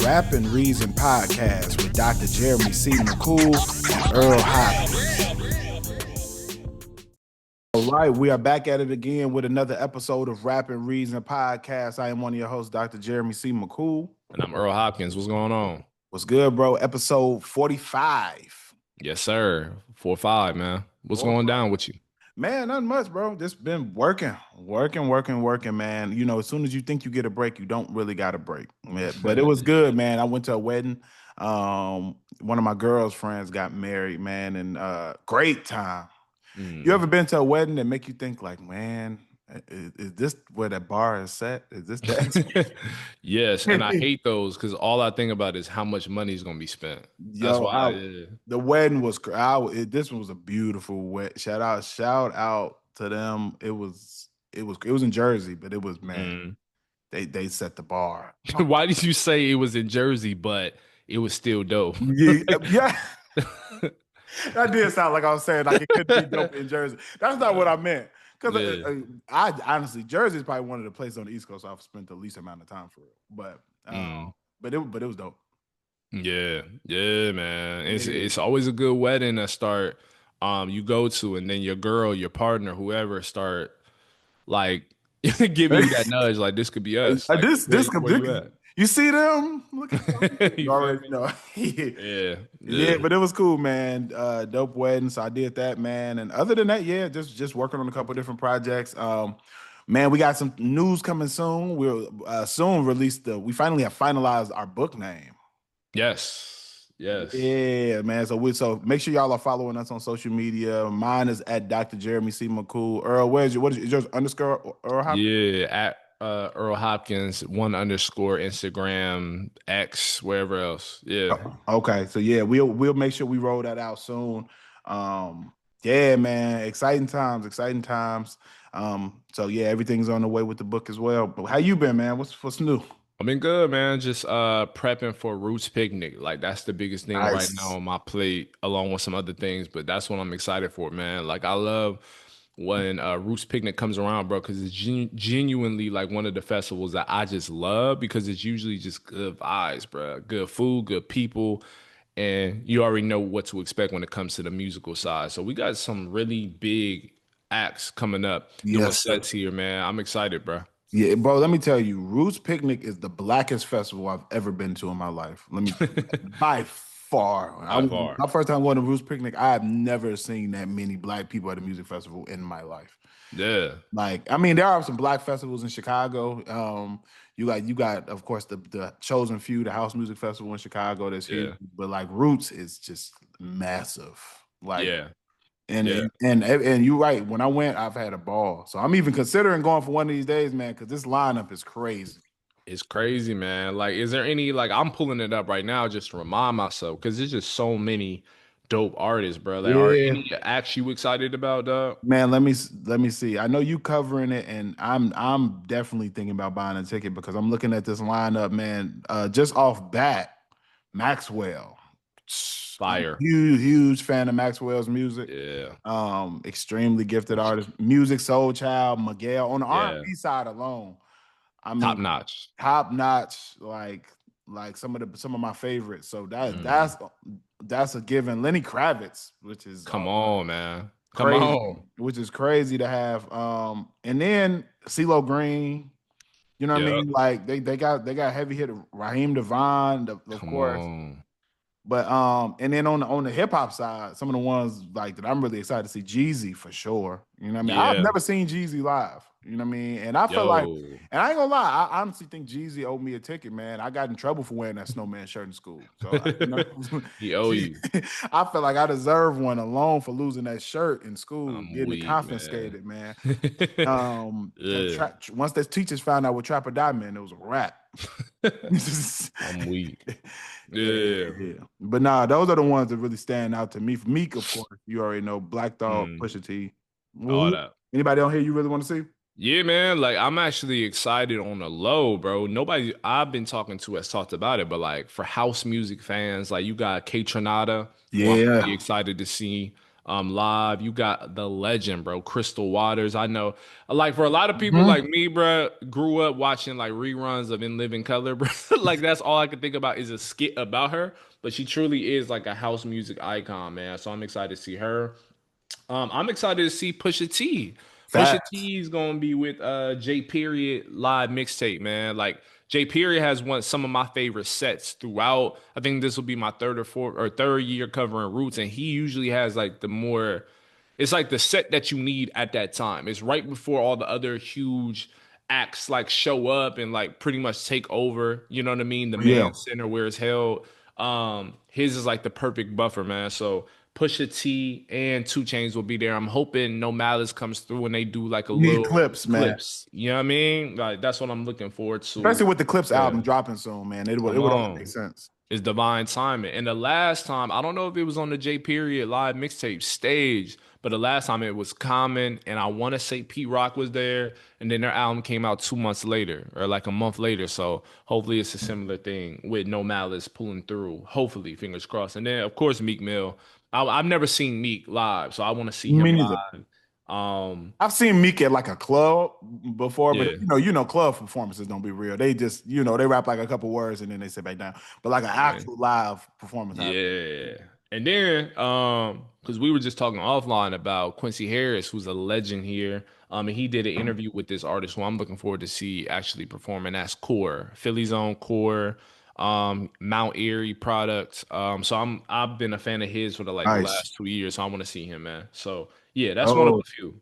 Rap and Reason podcast with Dr. Jeremy C. McCool and Earl Hopkins. All right, we are back at it again with another episode of Rap and Reason podcast. I am one of your hosts, Dr. Jeremy C. McCool. And I'm Earl Hopkins. What's going on? What's good, bro? Episode 45. Yes, sir. 4-5, man. What's going down with you? Man, nothing much, bro. Just been working, man. You know, as soon as you think you get a break, you don't really got a break. Yeah, but it was good, man. I went to a wedding. One of my girl's friends got married, man, and great time. You ever been to a wedding that make you think like, man, is this where that bar is set? Is this that? Yes, and I hate those because all I think about is how much money is going to be spent. That's why the wedding was. This one was a beautiful wedding. Shout out to them. It was in Jersey, but it was man. They set the bar. Why did you say it was in Jersey, but it was still dope? Yeah. That did sound like I was saying like it could be dope in Jersey. That's not what I meant. Because I honestly, Jersey is probably one of the places on the East Coast I've spent the least amount of time for it. But it was dope. Yeah, man. It's always a good wedding to start. You go to, and then your girl, your partner, whoever, start like giving you that nudge, like this could be us. Like, this could be. You see them? Look at them. You already know. Yeah, but it was cool, man. Dope wedding. So I did that, man. And other than that, yeah, just working on a couple different projects. Man, we got some news coming soon. We'll soon release we finally have finalized our book name. Yes. Yeah, man. So make sure y'all are following us on social media. Mine is at Dr. Jeremy C. McCool. Earl, what is yours? Underscore Earl Hopkins? Yeah, at Earl Hopkins, _, Instagram, X, wherever else. Yeah. Okay. So yeah, we'll make sure we roll that out soon. Yeah, man. Exciting times. So yeah, everything's on the way with the book as well. But how you been, man? What's new? I've been good, man. Just prepping for Roots Picnic. Like that's the biggest thing right now on my plate, along with some other things. But that's what I'm excited for, man. Like I love when Roots Picnic comes around, bro, because it's genuinely like one of the festivals that I just love because it's usually just good vibes, bro. Good food, good people, and you already know what to expect when it comes to the musical side. So we got some really big acts coming up. Doing sets here, man. I'm excited, bro. Yeah, bro, let me tell you, Roots Picnic is the blackest festival I've ever been to in my life. Let me by far. My first time going to Roots Picnic, I have never seen that many black people at a music festival in my life. Yeah. Like, I mean, there are some black festivals in Chicago. You got, of course, the Chosen Few, the House Music Festival in Chicago that's huge. But like Roots is just massive. Like, and you're right. When I went, I've had a ball. So I'm even considering going for one of these days, man, because this lineup is crazy. It's crazy, man. Like, is there any, like, I'm pulling it up right now just to remind myself, because there's just so many dope artists, bro. Like, are any acts you excited about, dog? Man, let me see. I know you covering it, and I'm definitely thinking about buying a ticket because I'm looking at this lineup, man. Just off bat, Maxwell. Fire. Huge fan of Maxwell's music. Yeah. Extremely gifted artist. Music Soul Child, Miguel. On the R&B side alone, I mean, top notch. Like some of my favorites. So that's a given. Lenny Kravitz, which is come on, man. Come on. Which is crazy to have. And then CeeLo Green. You know what I mean? Like they got heavy hit Raheem DeVaughn, of course. On. But and then on the hip hop side, some of the ones like that I'm really excited to see Jeezy for sure. You know what I mean? I've never seen Jeezy live. You know what I mean? And I felt like, and I ain't gonna lie, I honestly think Jeezy owed me a ticket, man. I got in trouble for wearing that snowman shirt in school. So he owe you. I felt like I deserve one alone for losing that shirt in school, getting it confiscated, man. Once the teachers found out what Trap or Die meant, it was a wrap. I'm weak. Yeah. But nah, those are the ones that really stand out to me. For Meek, of course, you already know. Black Thought, Pusha T. All that. Anybody on here you really want to see? Yeah, man. Like, I'm actually excited on the low, bro. Nobody I've been talking to has talked about it, but like for house music fans, like you got K Tronada. Yeah. I'm really excited to see. live. You got the legend, bro, Crystal Waters. I know, like for a lot of people Mhm. like me, bro, grew up watching like reruns of In Living Color, bro. Like that's all I could think about is a skit about her. But she truly is like a house music icon, man. So I'm excited to see her. I'm excited to see Pusha T. Pusha Facts. T is gonna be with J Period live mixtape, man. Like J Period has one some of my favorite sets throughout. I think this will be my third or fourth or third year covering Roots, and he usually has like the more. It's like the set that you need at that time. It's right before all the other huge acts like show up and like pretty much take over. You know what I mean? The Yeah. main center where it's held. His is like the perfect buffer, man. So Pusha T and Two Chains will be there. I'm hoping No Malice comes through and they do like a You need little clips, man. clips. You know what I mean? Like that's what I'm looking forward to. Especially with the Clips Yeah, album dropping soon, man. It come would only make on. sense. It's divine timing. And the last time, I don't know if it was on the J Period live mixtape stage, but the last time it was Common, and I want to say Pete Rock was there, and then their album came out 2 months later, or like a month later. So hopefully it's a similar thing with No Malice pulling through. Hopefully, fingers crossed. And then of course Meek Mill. I've never seen Meek live, so I want to see Me him neither. live. Um, I've seen Meek at like a club before, but yeah, club performances don't be real. They just, they rap like a couple words and then they sit back down. But like an yeah. actual live performance, I haven't. Yeah. And then, because we were just talking offline about Quincy Harris, who's a legend here. And he did an interview with this artist who I'm looking forward to see actually perform, and that's Core, Philly's own Core, Mount Airy product. So I've been a fan of his for the Nice. last 2 years. So I want to see him, man. So yeah, that's one of Oh, a few.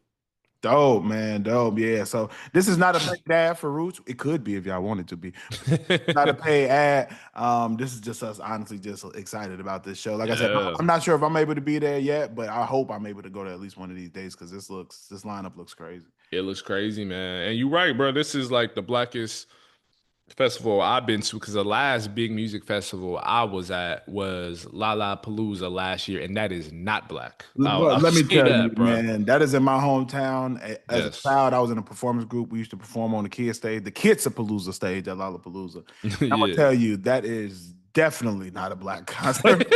dope, man. Dope. Yeah. So this is not a paid ad for Roots. It could be if y'all wanted to be. Not a paid ad. This is just us honestly just excited about this show. Like I said, Yeah. I'm not sure if I'm able to be there yet, but I hope I'm able to go to at least one of these days because this lineup looks crazy. It looks crazy, man. And you're right, bro. This is like the blackest festival I've been to because the last big music festival I was at was Lollapalooza last year, and that is not black. But I'll let me say tell you, that, bro. man, that is in my hometown. As a Yes. child, I was in a performance group. We used to perform on the kids stage, the Kids-a-Palooza stage at Lollapalooza. I'm gonna Yeah. tell you, that is definitely not a black concert.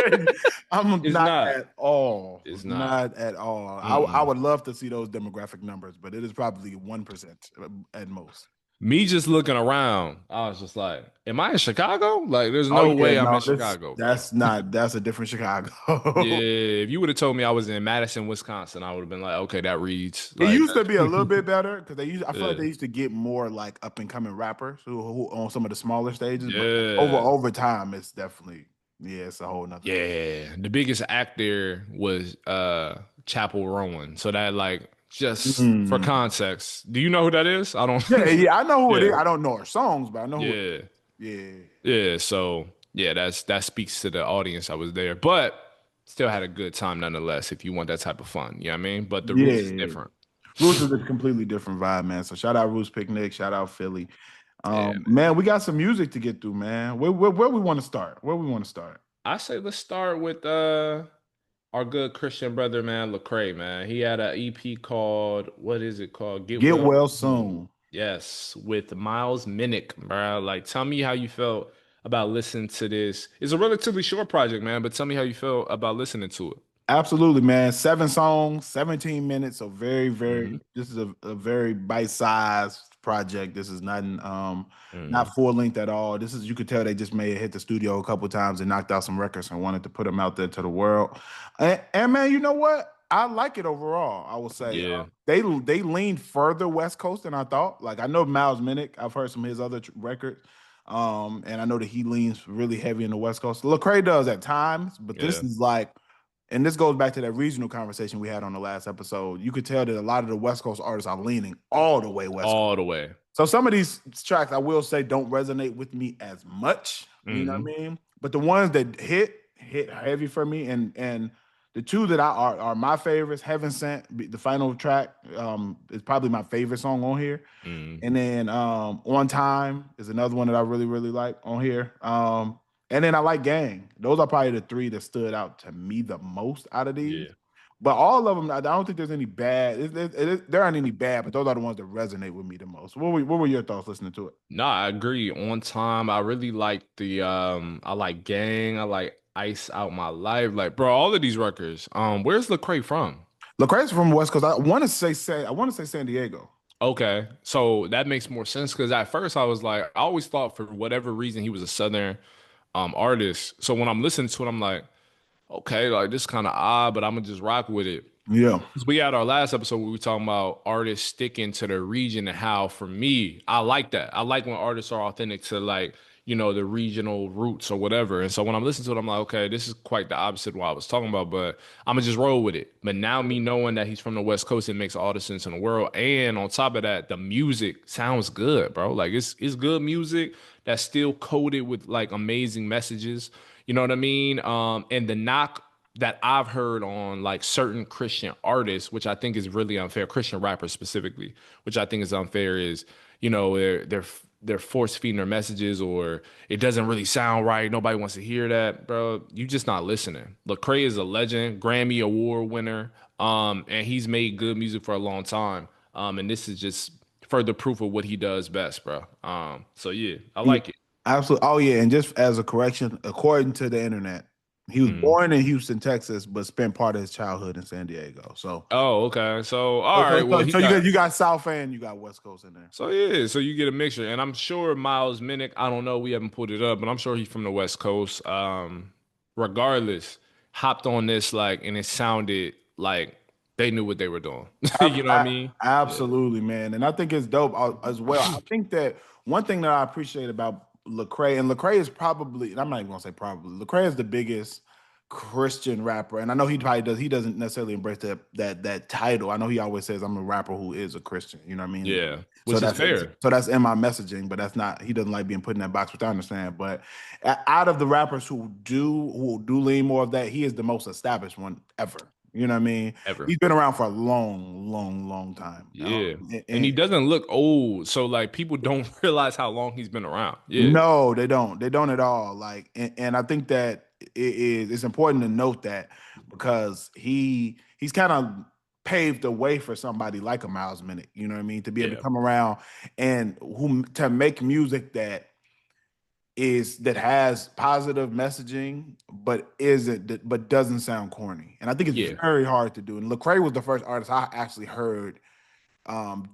I'm It's not not. at all. It's not. Not at all. I Mm-mm. would love to see those demographic numbers, but it is probably 1% at most. Me just looking around, I was just like, am I in Chicago? Like, there's Oh no yeah, way I'm no, in this Chicago, bro. that's a different Chicago. Yeah, if you would have told me I was in Madison, Wisconsin, I would have been like, okay, that reads It like used to be a that. little bit better because I feel like Yeah. they used to get more like up and coming rappers who on some of the smaller stages, but Yeah. over time, it's definitely it's a whole nother thing. Yeah, the biggest act there was Chapel Rowan. So that like just for Mm. context, do you know who that is? I don't. Yeah, yeah, I know who it Yeah, is. I don't know her songs, but I know who it yeah, is. yeah. So yeah, that speaks to the audience I was there, but still had a good time nonetheless. If you want that type of fun, you know what I mean. But the Yeah, roots is yeah. different. Roots is a completely different vibe, man. So shout out Roots Picnic, shout out Philly. Yeah, Man, we got some music to get through, man. Where we want to start? Where we want to start? I say let's start with our good Christian brother, man, Lecrae, man. He had an EP called, what is it called? Get Get Well well Soon. soon. Yes, with Miles Minnick, bro. Like, tell me how you felt about listening to this. It's a relatively short project, man, but tell me how you felt about listening to it. Absolutely, man. 7 songs, 17 minutes. So Hmm. this is a very bite-sized project. This is not Hmm. full length at all. This is, you could tell they just may have hit the studio a couple times and knocked out some records and wanted to put them out there to the world. And man, you know what? I like it overall. I will say Yeah, they leaned further West Coast than I thought. Like I know Miles Minnick. I've heard some of his other records. And I know that he leans really heavy in the West Coast. Lecrae does at times, but this yeah, is like, and this goes back to that regional conversation we had on the last episode. You could tell that a lot of the West Coast artists are leaning all the way West Coast. all the way. So some of these tracks, I will say, don't resonate with me as much. You know what Hmm. I mean? But the ones that hit heavy for me, and the two that are my favorites. Heaven Sent, the final track, is probably my favorite song on here. Hmm. And then On Time is another one that I really, really like on here. And then I like Gang. Those are probably the three that stood out to me the most out of these. Yeah. But all of them, I don't think there's any bad. There aren't any bad, but those are the ones that resonate with me the most. What were your thoughts listening to it? No, I agree. On time, I really like the I like Gang. I like Ice Out My Life. Like, bro, all of these records. Where's Lecrae from? Lecrae's from West Coast. I want to say San Diego. Okay, so that makes more sense because at first I was like, I always thought for whatever reason he was a Southern artist. So when I'm listening to it, I'm like, okay, like this kind of odd, but I'm gonna just rock with it. Yeah. 'Cause we had our last episode where we were talking about artists sticking to the region and how, for me, I like that. I like when artists are authentic to like, the regional roots or whatever. And so when I'm listening to it, I'm like, okay, this is quite the opposite of what I was talking about, but I'm gonna just roll with it. But now me knowing that he's from the West Coast, it makes all the sense in the world. And on top of that, the music sounds good, bro. Like it's good music that's still coded with like amazing messages. You know what I mean? And the knock that I've heard on like certain Christian artists, which I think is really unfair, Christian rappers specifically, which I think is unfair, is they're force feeding their messages or it doesn't really sound right. Nobody wants to hear that, bro. You just not listening. Lecrae is a legend, Grammy Award winner, and he's made good music for a long time. And this is just further proof of what he does best, bro. So yeah, I Yeah, like it. absolutely. Oh yeah, and just as a correction, according to the internet, he was Mhm. born in Houston, Texas, but spent part of his childhood in San Diego. Oh, okay. So all So, right. so, Well, so he so got you got South and you got West Coast in there. So yeah, so you get a mixture, and I'm sure Miles Minnick. I don't know, we haven't pulled it up, but I'm sure he's from the West Coast. Regardless, hopped on this like, and it sounded like they knew what they were doing. You know what I mean? Yeah, Absolutely, man. And I think it's dope as well. I think that one thing that I appreciate about Lecrae, and Lecrae is probably, and I'm not even gonna say probably, Lecrae is the biggest Christian rapper. And I know he doesn't necessarily embrace that title. I know he always says I'm a rapper who is a Christian. You know what I mean? yeah, So which is that's fair. so that's in my messaging, but that's not, he doesn't like being put in that box, which I understand. But out of the rappers who do lean more of that, he is the most established one ever. You know what I mean? Ever. He's been around for a long, long, long time. Yeah, And, and he and doesn't look old, so like people don't realize how long he's been around. Yeah, no, they don't. They don't at all. Like, and I think that it's important to note that because he's kind of paved the way for somebody like a Miles Minnick. You know what I mean? To be able to yeah, come around and who to make music that has positive messaging, but doesn't sound corny. And I think it's yeah. very hard to do. And Lecrae was the first artist I actually heard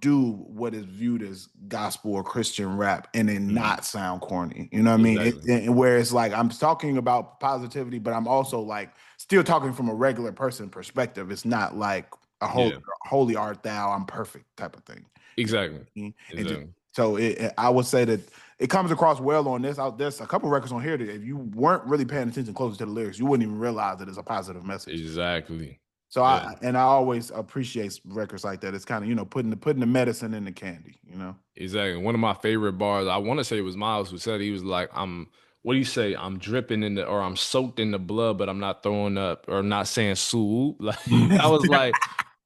do what is viewed as gospel or Christian rap and then Mhm. not sound corny. You know what I mean? Exactly. Where it's like I'm talking about positivity, but I'm also like still talking from a regular person perspective. It's not like a Yeah, holy art thou, I'm perfect type of thing. You exactly. know what I mean? And just Exactly. so I would say that it comes across well on this. There's a couple records on here that if you weren't really paying attention closer to the lyrics, you wouldn't even realize that it's a positive message. Exactly. So Yeah. I always appreciate records like that. It's kind of putting the medicine in the candy. Exactly. One of my favorite bars, I want to say it was Miles who said he was like, what do you say? I'm dripping in the, or I'm soaked in the blood, but I'm not throwing up or not saying soup. Like, I was like,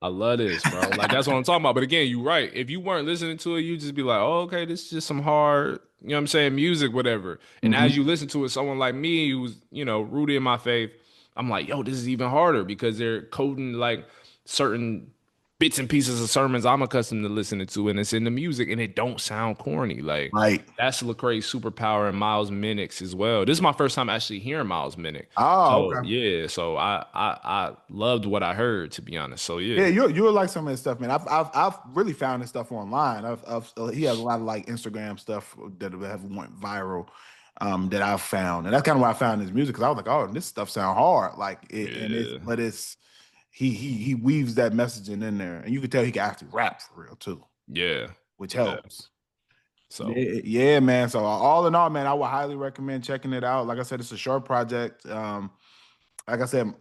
I love this, bro. Like, that's what I'm talking about. But again, you're right. If you weren't listening to it, you just be like, oh, okay, this is just some hard, you know what I'm saying, music, whatever. And as Mhm. you listen to it, someone like me who's, rooted in my faith, I'm like, yo, this is even harder because they're coding like certain bits and pieces of sermons I'm accustomed to listening to, and it's in the music, and it don't sound corny. Like Right. that's Lecrae's superpower and Miles Minnick's as well. This is my first time actually hearing Miles Minnick. Oh, So okay. yeah, so I loved what I heard, to be honest. So yeah, Yeah, you like some of this stuff, man. I've really found this stuff online. He has a lot of like Instagram stuff that have went viral, that I've found, and that's kind of why I found his music because I was like, oh, this stuff sound hard, like it, and yeah, it's he weaves that messaging in there, and you can tell he can actually rap for real too, yeah, which yeah. helps. So Yeah, man. So all in all, man, I would highly recommend checking it out. Like I said, it's a short project. Like I said,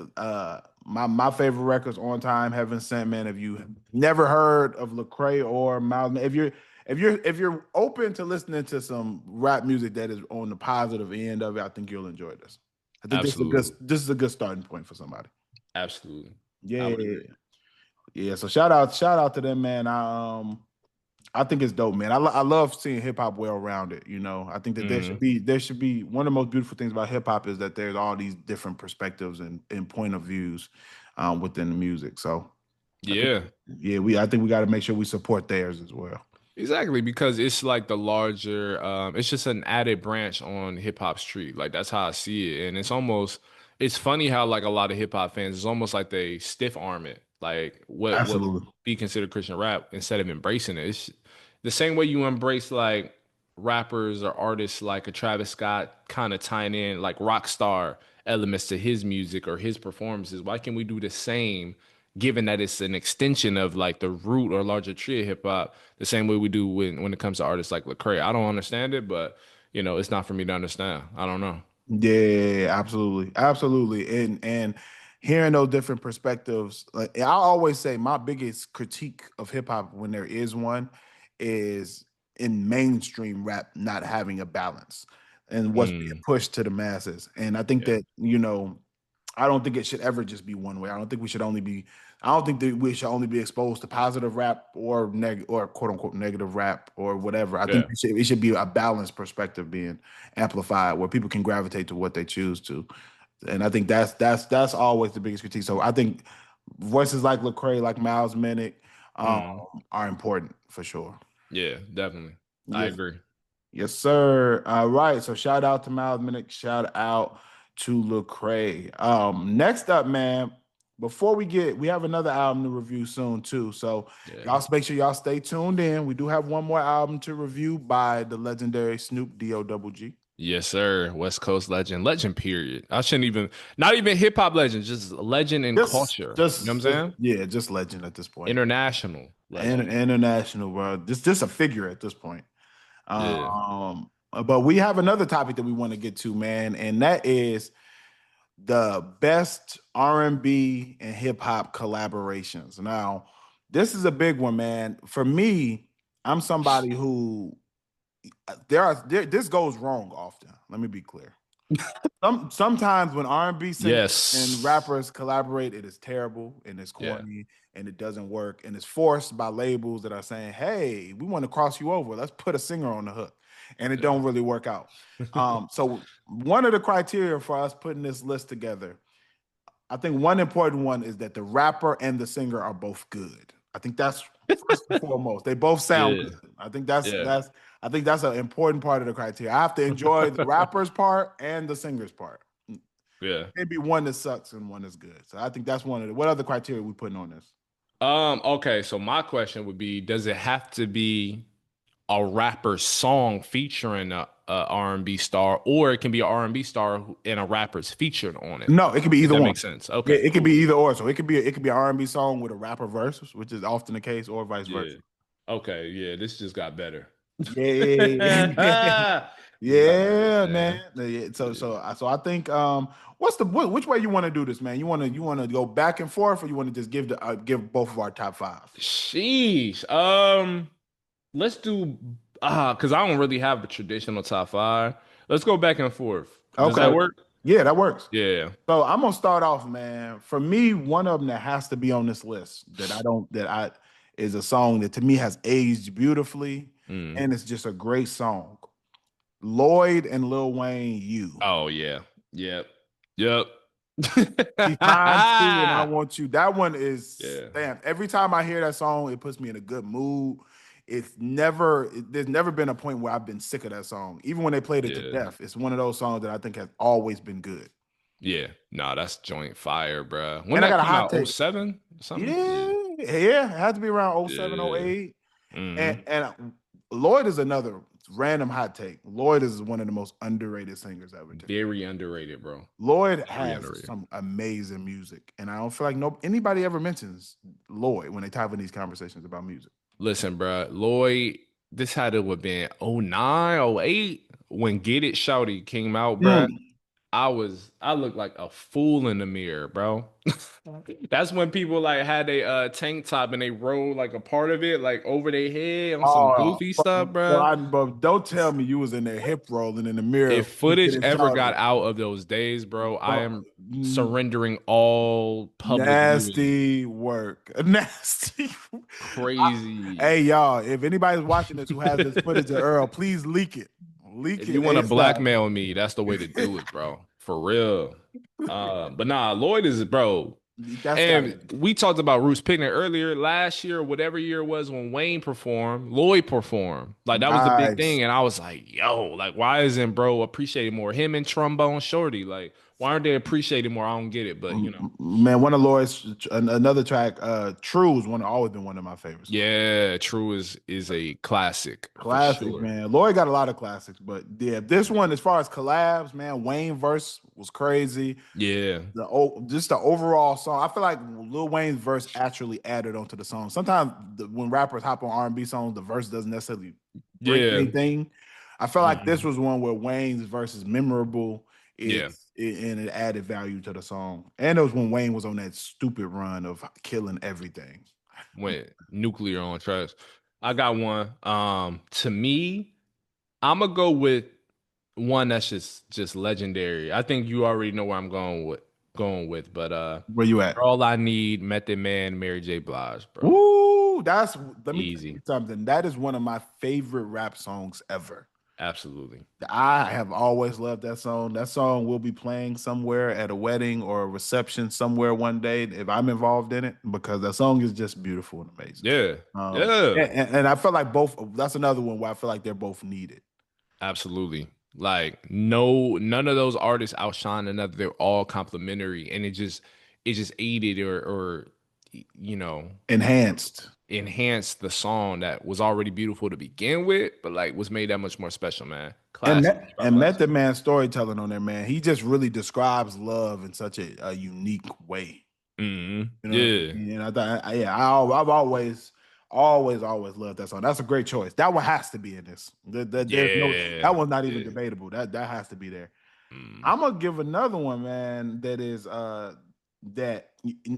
my favorite records on time, Heaven Sent, man. If you never heard of Lecrae or Miles, if you're open to listening to some rap music that is on the positive end of it, I think you'll enjoy this. I think absolutely, this is a good starting point for somebody. absolutely, I Yeah, would agree. yeah. So shout out to them, man. I think it's dope, man. I love seeing hip hop well rounded. I think that there should Mhm. be there should be one of the most beautiful things about hip hop is that there's all these different perspectives and point of views within the music. So I think Yeah. yeah, I think we got to make sure we support theirs as well. Exactly, because it's like the larger, it's just an added branch on hip hop street. Like that's how I see it. And it's almost, It's funny how like a lot of hip hop fans, it's almost like they stiff arm it. Like what would Absolutely. be considered Christian rap instead of embracing it. It's the same way you embrace like rappers or artists like a Travis Scott kind of tying in like rock star elements to his music or his performances. Why can't we do the same, given that it's an extension of like the root or larger tree of hip hop, the same way we do when it comes to artists like Lecrae? I don't understand it, but it's not for me to understand. I don't know. Yeah, absolutely, absolutely, and hearing those different perspectives. Like I always say, my biggest critique of hip hop, when there is one, is in mainstream rap not having a balance and what's being Mm, pushed to the masses. And I think yeah, that I don't think it should ever just be one way. I don't think that we should only be exposed to positive rap or or quote unquote negative rap or whatever. I think yeah. it should be a balanced perspective being amplified where people can gravitate to what they choose to. And I think that's always the biggest critique. So I think voices like Lecrae, like Miles Minnick, um, Mm, are important for sure. yeah, definitely. I Yes, agree. yes, sir. All right. So shout out to Miles Minnick. Shout out to Lecrae. Next up, man. We have another album to review soon too. So Yeah. y'all make sure y'all stay tuned in. We do have one more album to review by the legendary Snoop D-O-double-G. Yes, sir. West Coast legend. Legend, period. I shouldn't even, not even hip hop legend, just legend in culture. You know what I'm saying? Yeah, just legend at this point. International And legend. international, bro. Just a figure at this point. Yeah. But we have another topic that we want to get to, man, and that is the best R&B and hip hop collaborations. Now, this is a big one, man. For me, I'm somebody who this goes wrong often. Let me be clear. Sometimes when R&B singers and Yes. rappers collaborate, it is terrible and it's Yeah. corny and it doesn't work and it's forced by labels that are saying, "Hey, we want to cross you over. Let's put a singer on the hook," and it Yeah. don't really work out. So one of the criteria for us putting this list together, I think one important one is that the rapper and the singer are both good. I think that's first and foremost. They both sound Yeah. good. I think that's Yeah. that's I think that's an important part of the criteria. I have to enjoy the rapper's part and the singer's part. Yeah. Maybe one that sucks and one is good. So I think that's one of the. What other criteria we putting on this? Okay, so my question would be, does it have to be a rapper song featuring a R&B star, or it can be an R&B star and a rapper's featured on it? No, it could be If either that one. makes sense. Yeah, Okay, it could be cool. either or. So it could be an R&B song with a rapper verse, which is often the case, or vice Yeah. versa. Okay, yeah, this just got better. Yeah. This got better, Yeah, man. man. Yeah, So Yeah. so so I think which way you want to do this, man? You want to go back and forth, or you want to just give both of our top five? Sheesh. Let's do because I don't really have a traditional top five. Let's go back and forth. Does that Okay. work? Yeah, that works. Yeah. So I'm gonna start off, man. For me, one of them that has to be on this list that I is a song that to me has aged beautifully, Mm. and it's just a great song. Lloyd and Lil Wayne, "You." Oh yeah. Yep. Yep. Behind you and I want you. That one is Yeah. damn. Every time I hear that song, it puts me in a good mood. There's never been a point where I've been sick of that song. Even when they played it to Yeah. death, it's one of those songs that I think has always been good. Yeah. Nah, that's joint fire, bro. When And I that got a came hot out, take. '07 something? Yeah, Yeah. yeah, it had to be around oh 07, oh Yeah. 08. And Hmm. Lloyd is another random hot take. Lloyd is one of the most underrated singers ever to come. Very underrated, bro. Lloyd Very has underrated. some amazing music, and I don't feel like anybody ever mentions Lloyd when they talk in these conversations about music. Listen, bro, Lloyd, this had to have been '09, '08 when Get It Shouty came out, bro. Mm. I looked like a fool in the mirror, bro. That's when people like had a tank top and they rolled like a part of it like over their head on some Oh, goofy stuff, bro. but don't tell me you was in there hip rolling in the mirror If footage getting ever got shouted. out of those days, bro, I But, am surrendering all public viewing. nasty work. Nasty. Crazy. Hey, y'all, if anybody's watching this who has this footage of Earl, please leak it. Leak If you it want to ASAP. blackmail me, that's the way to do it, bro. For real. But nah, Lloyd is bro. That's gotta And be. we talked about Roots Picnic earlier last year, whatever year it was when Wayne performed, Lloyd performed. Like that was the big Nice. thing. And I was like, yo, like, why isn't bro appreciated more? Him and Trombone Shorty. Like, Why aren't they appreciated more? I don't get it, but Man, one of Lloyd's another track, True is always been one of my favorite songs. Yeah, True is a classic for Classic, sure. man. Lloyd got a lot of classics, but yeah, this one, as far as collabs, man, Wayne verse was crazy. Yeah. Just the overall song. I feel like Lil Wayne's verse actually added onto the song. Sometimes when rappers hop on R&B songs, the verse doesn't necessarily bring Yeah. anything. I feel like this Mhm. was one where Wayne's verse is memorable. Yeah. And it added value to the song. And it was when Wayne was on that stupid run of killing everything. Went nuclear on tracks. I got one. To me, I'm gonna go with one that's just legendary. I think you already know where I'm going with, but Where you at? All I Need, Method Man, Mary J. Blige, bro. Woo! Let me tell you Easy. something. That is one of my favorite rap songs ever. Absolutely. I have always loved that song. That song will be playing somewhere at a wedding or a reception somewhere one day if I'm involved in it because that song is just beautiful and amazing. Yeah. Yeah. And I feel like both. That's another one where I feel like they're both needed. Absolutely. Like none of those artists outshine another. They're all complimentary, and it just aided or you know Enhanced. enhanced the song that was already beautiful to begin with, but like was made that much more special, man. And Classic. Method Man storytelling on there, man. He just really describes love in such a unique way. You know what I Yeah. mean? And I thought, yeah, I've always loved that song. That's a great choice. That one has to be in this. There's no, Yeah. that one's not even Yeah. debatable. That has to be there. Mm. I'm gonna give another one, man. That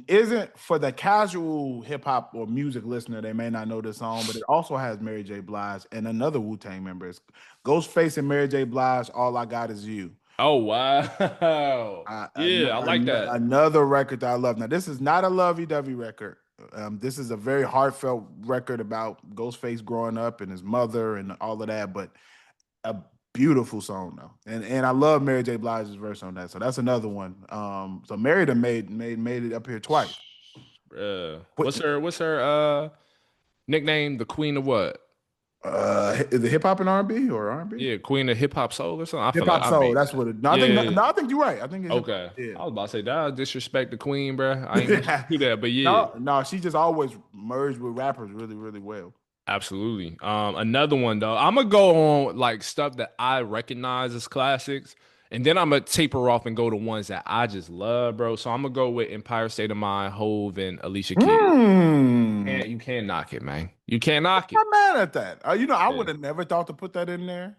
isn't for the casual hip hop or music listener. They may not know this song, but it also has Mary J. Blige and another Wu Tang member. It's Ghostface and Mary J. Blige. All I Got Is You. Oh wow. Yeah, I like that. Another record that I love. Now, this is not a lovey-dovey record. This is a very heartfelt record about Ghostface growing up and his mother and all of that, but a beautiful song though. And I love Mary J. Blige's verse on that. So that's another one. So Mary done made it up here twice. What's her nickname? The Queen of what? Is it hip hop and R&B or R&B? Yeah, Queen of Hip Hop Soul or something. I Hip feel like hop I soul. made That's that. what it. No, I think Yeah. no, I think you're right. I think it's Okay. yeah. I was about to say that disrespect the Queen, bro. I ain't gonna do that, but yeah. No, she just always merged with rappers really, really well. Absolutely. Another one though. I'm gonna go on like stuff that I recognize as classics, and then I'm gonna taper off and go to ones that I just love, bro. So I'm gonna go with Empire State of Mind, Hove, and Alicia Keys. Hmm. You can't knock it, man. You can't knock it. I'm mad at that. I Yeah. would have never thought to put that in there.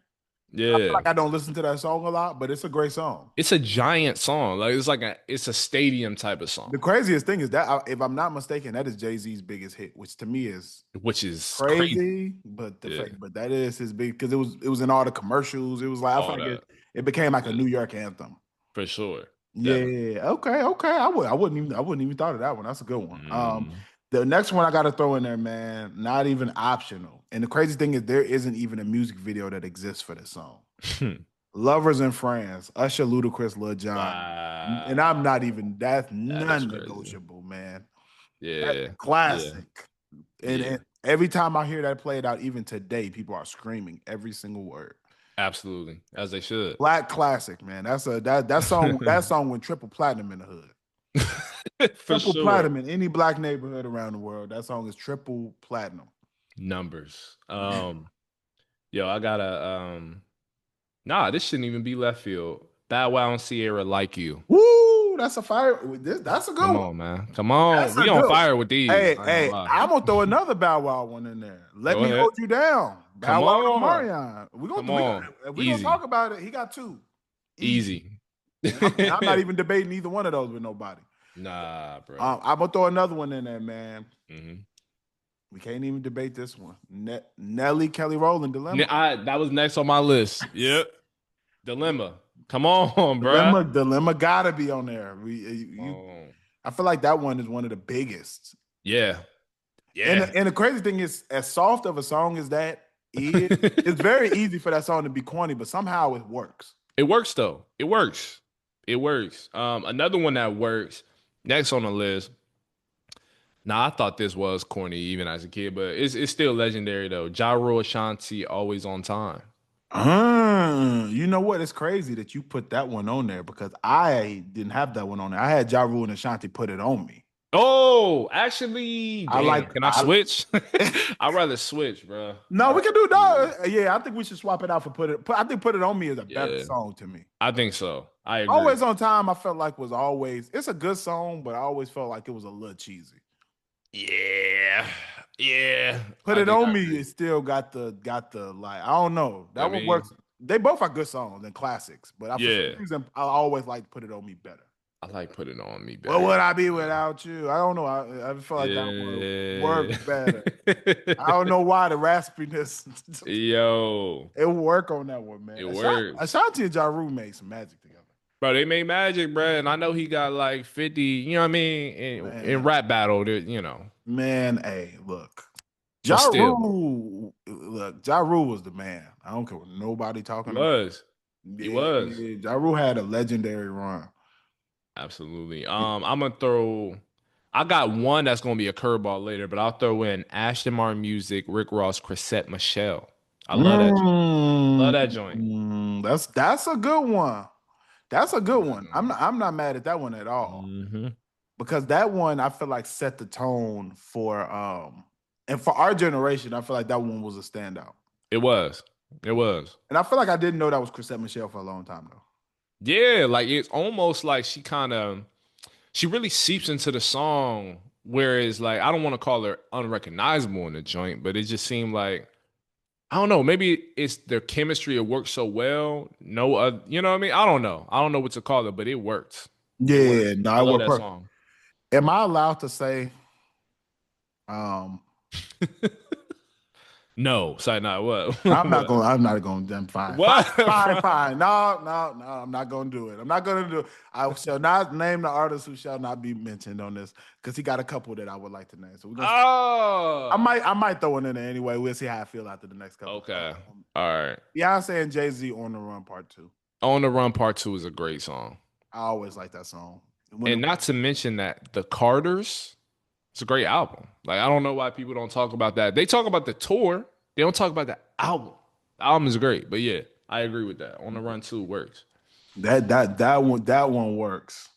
I feel Yeah. like I don't listen to that song a lot, but it's a great song. It's a giant song. Like it's a stadium type of The song, craziest thing is that, if I'm not mistaken, that is Jay-Z's biggest hit, which to me is which is crazy. crazy. But Yeah. that is his big because it was in all the commercials. It was like I feel All like that. it became like a Yeah. New York anthem. For sure. Definitely. Yeah. Okay. I wouldn't even thought of that one. That's a good one. Mm. The next one I got to throw in there, man. Not even optional. And the crazy thing is, there isn't even a music video that exists for this song. Lovers and Friends, Usher, Ludacris, Lil Jon, and I'm not Wow. even. That's That is crazy. non-negotiable, man. That's Yeah. Yeah. classic. And Yeah. every time I hear that played out, even today, people are screaming every single word. Absolutely. As they should. Black classic, man. That song went triple platinum in the hood. For Triple sure. platinum in any black neighborhood around the world. That song is triple platinum. Numbers. Yo, I gotta nah, this shouldn't even be left field. Bow Wow and Sierra Like You. Woo, that's a fire. That's a good Come one. on, man. Come on. That's a We on good one. fire with these. Hey, I ain't gonna hey, lie. I'm gonna throw another Bow Wow one in there. Let Go Me ahead. Hold You Down. Bow Come Wow and on. Marion. Come on. If we gonna Easy. talk about it, he got two. Easy. Easy. I'm not even debating either one of those with nobody. Nah, bro. I'm gonna throw another one in there, man. Mm-hmm. We can't even debate this one. Nelly, Kelly Rowland, Dilemma. That was next on my list. Yep. Dilemma. Come on, bro. Dilemma gotta be on there. I feel like that one is one of the biggest. Yeah. And Yeah. the crazy thing is, as soft of a song as that is, it's very easy for that song to be corny, but somehow it works. It works though. It works. It works. Another one that works next on the list. Now I thought this was corny even as a kid, but it's still legendary though. Ja Rule, Ashanti, Always on Time. You know what? It's crazy that you put that one on there because I didn't have that one on there. I had Ja Rule and Ashanti put it on me. Oh, actually, I like damn. Can I switch? I'd rather switch, bro. No, we can do that. Yeah, I think we should swap it out for I think Put It On Me is a better Yeah, song to me. I think so. I agree. Always on Time, I felt like was always it's a good song, but I always felt like it was a little cheesy. Yeah, yeah. Put I It think I On Me, agree. it still got the like, I don't know. I That one mean, works. They both are good songs and classics, but for some yeah. reason I always like Put It On Me better. I like Put It On Me What better. would I be without you? I don't know. I feel like that one Yeah. worked better. I don't know why the raspiness. Yo, It work on that one, man. it works. Ashanti and Ja Rule made some magic together. Bro, they made magic, bro. And I know he got like 50, you know what I mean, in Man, rap battle, you know. man, hey, look. But still, Ja Rule was the man. I don't care what nobody he talking about. was. He Yeah, was. yeah, Ja Rule had a legendary run. Absolutely. I'm gonna throw. I got one that's gonna be a curveball later, but I'll throw in Ashton Martin Music, Rick Ross, Chrisette Michelle. I love that joint. Love that joint. That's a good one. That's a good Love that one. joint. I'm not mad at that one at all Mm-hmm. because that one I feel like set the tone for and for our generation. I feel like that one was a standout. It was. It was. And I feel like I didn't know that was Chrisette Michelle for a long time though. Yeah, like it's almost like she really seeps into the song. Whereas, like, I don't want to call her unrecognizable in the joint, but it just seemed like I don't know. Maybe it's their chemistry. It works so well. No, you know what I mean. I don't know. I don't know what to call it, but it worked. It Yeah, worked. no, I I love would. that song. Am I allowed to say? Um, No, sorry, not what? I'm not What? going. I'm not going. Then fine, fine, What? fine, fine. No, no, no. I'm not going to do it. I'm not going to do it. I shall not name the artist who shall not be mentioned on this because he got a couple that I would like to name. So we're gonna. Oh, I might throw one in there anyway. We'll see how I feel after the next couple. okay. All right. Beyonce and Jay-Z on the Run Part Two. On the Run Part Two is a great song, I always like that song. and not to mention that the Carters. It's a great album. Like I don't know why people don't talk about that. They talk about the tour. They don't talk about the album. The album is great, but yeah, I agree with that. On the Run Two works. that one works.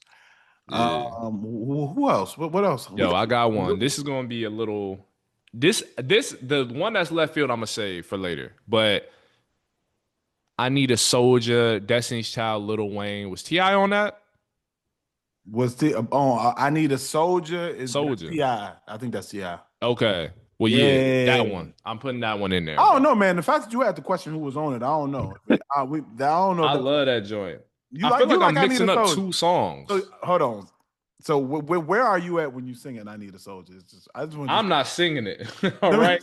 Yeah. Who else? What else? Yo, I got one. This is gonna be a little. This the one that's left field. I'm gonna save for later, but I Need a Soldier, Destiny's Child, Lil Wayne. Was Ti on that? Was the I Need a Soldier is Soldier. T.I. I think that's T.I. Okay. Well, yeah, that Yeah. one. I'm putting that one in there, I don't bro. know, man. The fact that you had to question who was on it, I don't know. I don't know if I that, love that joint. you I feel like like I'm I Need a mixing up Soldier. two So songs. hold on. So where are you at when you singing I Need a Soldier? It's just I just want to I'm not singing it. All let me right.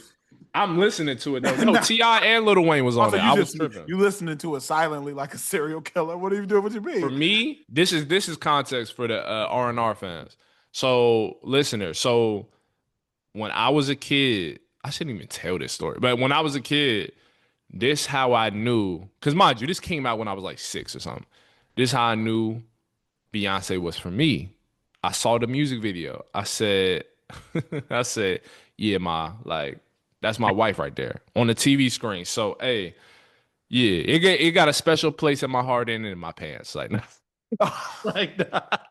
I'm listening to it though. No, nah. Ti and Lil Wayne was on Also, there. I was tripping. you listening to it silently like a serial killer. What are you doing? What you For mean? me, this is context for the R&R fans. So, listeners, so when I was a kid, I shouldn't even tell this story, but when I was a kid, this how I knew, because mind you, this came out when I was like 6 or something. This how I knew Beyonce was for me. I saw the music video. I said, I said, yeah, ma, like that's my wife right there on the TV screen. So, hey, yeah, it got a special place in my heart and in my pants. Like, like that.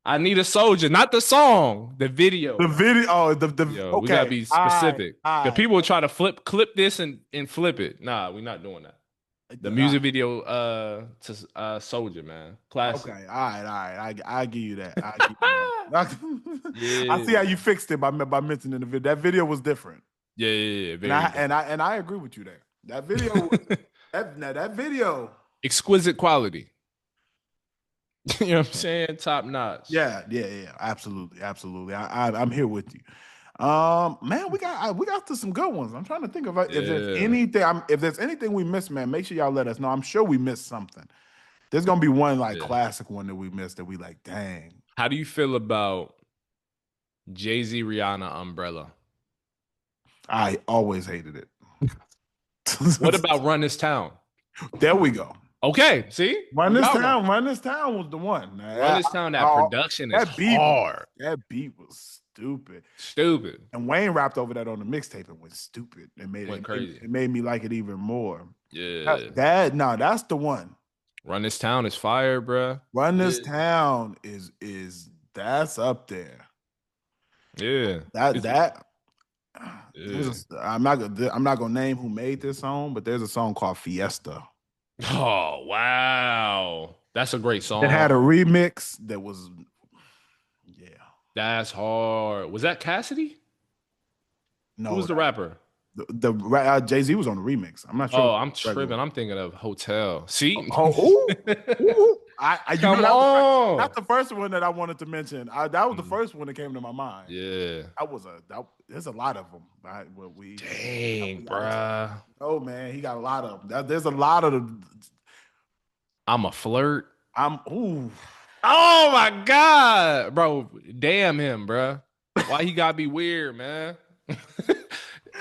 I Need a Soldier, not the song, the video, The bro. video. Oh, the Yo, we gotta okay. be All right. specific. All The right. people will try to clip this and flip it. Nah, we're not doing that. The music video to Soldier, man. Okay, Classic. all right, all right. I give you that. I give you that. I see how Yeah. you fixed it by mentioning the video. That video was different, Yeah, and very different. I agree with you there. That video, that video. Exquisite quality. You know what I'm saying? Top notch. Yeah. Absolutely, absolutely. I'm here with you. Man, we got to some good ones. I'm trying to think of if there's Yeah. anything. If there's anything we missed, man, make sure y'all let us know. I'm sure we missed something. There's gonna be one like Yeah. classic one that we missed that we like. Dang, How do you feel about Jay-Z Rihanna Umbrella? I always hated it. What about Run This Town? There we go. Okay, see? We got one. Run this town was the one. Run This Town, that production is That beat hard. that beat was stupid. Stupid. And Wayne rapped over that on the mixtape and went stupid. Went crazy. It made me like it even more. Yeah. That's the one. Run This Town is fire, bruh. Run Yeah. This Town is that's up there. Yeah. That Yeah. I'm not gonna name who made this song, but there's a song called Fiesta. Oh, wow. That's a great It song. had a remix that was, yeah. That's hard. Was that Cassidy? Who was No, the rapper? Jay-Z was on the remix. I'm not sure. Oh, I'm tripping. I'm thinking of Hotel. See? Oh, ooh. Come on. That's the first one that I wanted to mention. That was the first one that came to my mind. Yeah. There's a lot of them. Dang, bruh. Oh man, he got a lot of them. There's a lot of them. I'm a flirt. Ooh. Oh my God, bro. Damn him, bruh. Why he gotta be weird, man?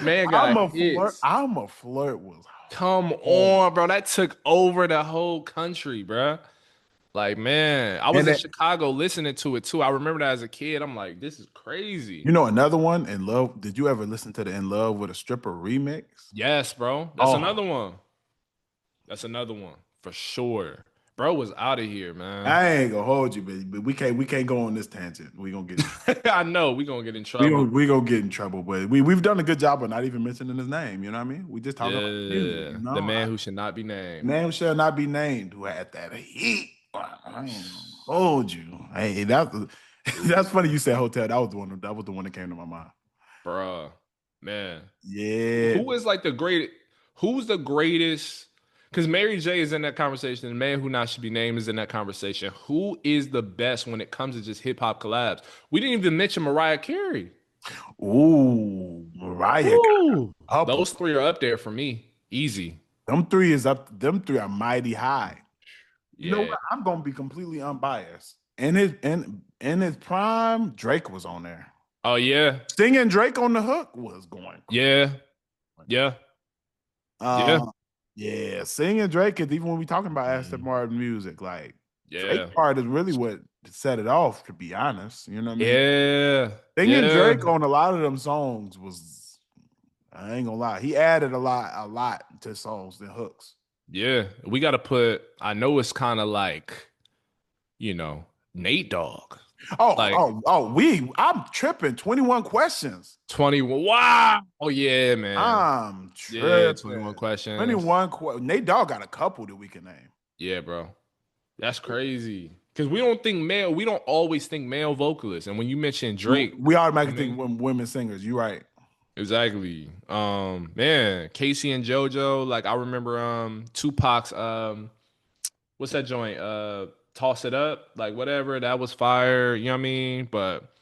Man got hits. I'm a flirt was. Come on, bro. That took over the whole country, bruh. Like, man, I was in Chicago listening to it too. I remember that as a kid. I'm like, this is crazy. You know another one, In Love. Did you ever listen to the In Love with a Stripper remix? Yes, bro. That's another one. That's another one for sure. Bro was out of here, man. I ain't gonna hold you, but we can't go on this tangent. We gonna get. I know we gonna get in trouble. We gonna get in trouble, but we've done a good job of not even mentioning his name. You know what I mean? We just talking about music. You know? The man who should not be named. Name shall not be named. Who had that heat? I ain't gonna hold you. Hey, that's funny. You said Hotel. That was the one. That was the one that came to my mind. Bruh, man. Yeah. Who is like the great? Who's the greatest? Because Mary J is in that conversation. The man who not should be named is in that conversation. Who is the best when it comes to just hip hop collabs? We didn't even mention Mariah Carey. Ooh, Mariah. Ooh. Those three are up there for me. Easy. Them three are mighty high. You know Yeah. what? I'm gonna be completely unbiased. In his prime, Drake was on there. Oh yeah. Singing Drake on the hook was going. Yeah. Yeah. Yeah, singing Drake is even when we talking about Aston Martin music, like Drake part is really what set it off, to be honest. You know what I mean? Yeah. Singing Drake on a lot of them songs was, I ain't gonna lie, he added a lot to songs and hooks. Yeah. We gotta put, I know it's kind of like, Nate Dogg. I'm tripping. 21 Questions. 21. Wow. Oh yeah, man. I'm tripping. Yeah, 21 Questions. 21 Nate Dogg got a couple that we can name. Yeah, bro. That's crazy. Because we don't always think male vocalists. And when you mention Drake, we automatically think women singers. You're right. Exactly. Man, Casey and JoJo. Like I remember Tupac's what's that joint? Toss It Up, like whatever. That was fire. You know what I mean? But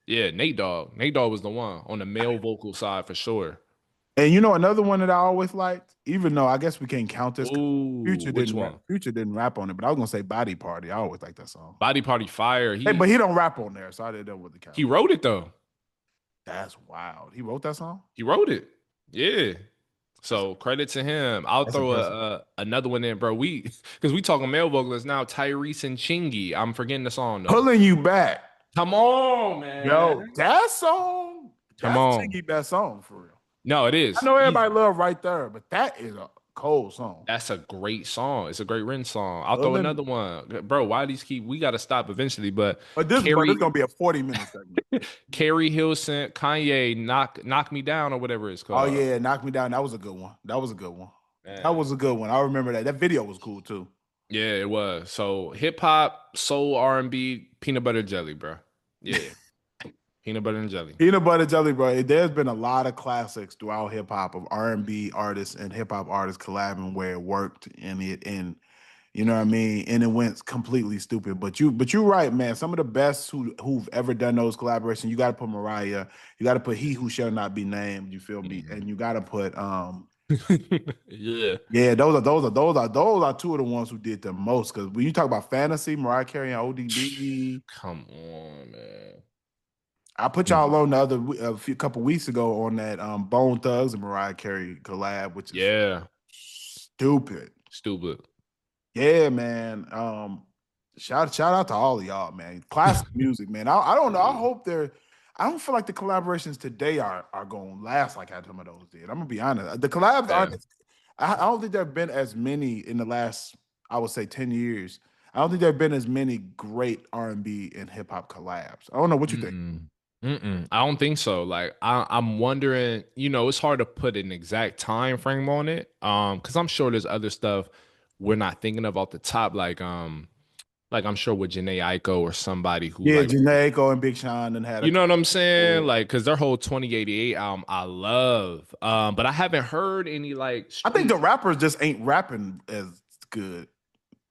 yeah, Nate Dogg. Nate Dogg was the one on the male vocal side for sure. And you know another one that I always liked, even though I guess we can't count this. Ooh, Future didn't rap on it, but I was gonna say Body Party. I always like that song. Body Party fire. But he don't rap on there, so I didn't know what the count. He wrote it though. That's wild. He wrote that song? He wrote it. Yeah. So credit to him. I'll throw another one in, bro. Because we talking male vocalists now. Tyrese and Chingy. I'm forgetting the song though. Pulling You Back. Come on, man. Yo, that song. That's Chingy best song for real. No, it is. I know everybody love Right There, but that is a cold song. That's a great song. It's a great written song. I'll throw another one, bro. Why these we got to stop eventually, but this is gonna be a 40-minute segment. Carrie Hilson, Kanye, knock me down or whatever it's called. Oh yeah, Knock Me Down. That was a good one. Man. That was a good one. I remember that. That video was cool too. Yeah, it was. So hip hop, soul, R&B, peanut butter jelly, bro. Yeah. Peanut butter and jelly. Peanut butter jelly, bro. There's been a lot of classics throughout hip hop of R&B artists and hip hop artists collabing where it worked and you know what I mean, and it went completely stupid. But you're right, man. Some of the best who've ever done those collaborations. You got to put Mariah. You got to put He Who Shall Not Be Named. You feel me? And you got to put yeah. Those are two of the ones who did the most. Because when you talk about fantasy, Mariah Carey and ODB. Come on, man. I put y'all on a couple weeks ago on that Bone Thugs and Mariah Carey collab, which is stupid. Yeah, man. Shout out to all of y'all, man. Classic music, man. I don't know. I don't feel like the collaborations today are going to last like how some of those did. I'm gonna be honest. The collabs Yeah. aren't. I don't think there have been as many in the last, I would say, 10 years. I don't think there have been as many great R&B and hip hop collabs. I don't know what you think. Mm-mm. Mm-mm. I don't think so. Like I'm wondering, it's hard to put an exact time frame on it. Because I'm sure there's other stuff we're not thinking of off the top, like I'm sure with Janae Aiko or somebody who Yeah, like, Janae Aiko and Big Sean and had a you know what I'm saying? couple. Like, cause their whole 2088 album I love. But I haven't heard any like I think the straight. rappers just ain't rapping as good.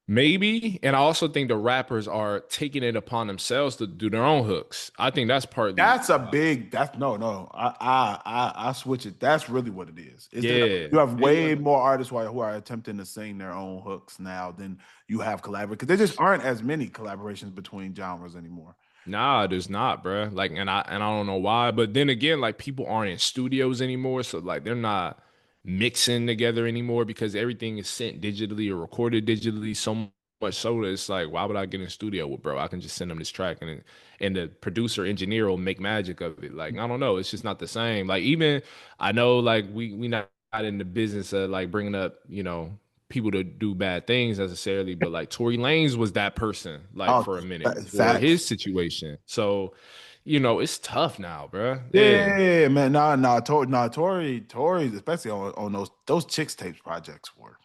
Maybe. And I also think the rappers are taking it upon themselves to do their own hooks. I think that's partly, That's a big. That's no. I switch it. That's really what it is. Is that yeah. you have It- way more artists who are attempting to sing their own hooks now than you have collaborate because there just aren't as many collaborations between genres anymore. Nah, there's not, bruh. Like, and I don't know why, but then again, like people aren't in studios anymore, so like they're not mixing together anymore because everything is sent digitally or recorded digitally. So much so that it's like, why would I get in studio with bro? I can just send them this track and the producer engineer will make magic of it. Like, I don't know, it's just not the same. Like even I know like we not in the business of like bringing up, people to do bad things necessarily, but like Tory Lanez was that person, like Oh, for a minute for facts. his situation. So, it's tough now, bro. Yeah. Yeah, man. Tory, especially on those chicks tapes projects were.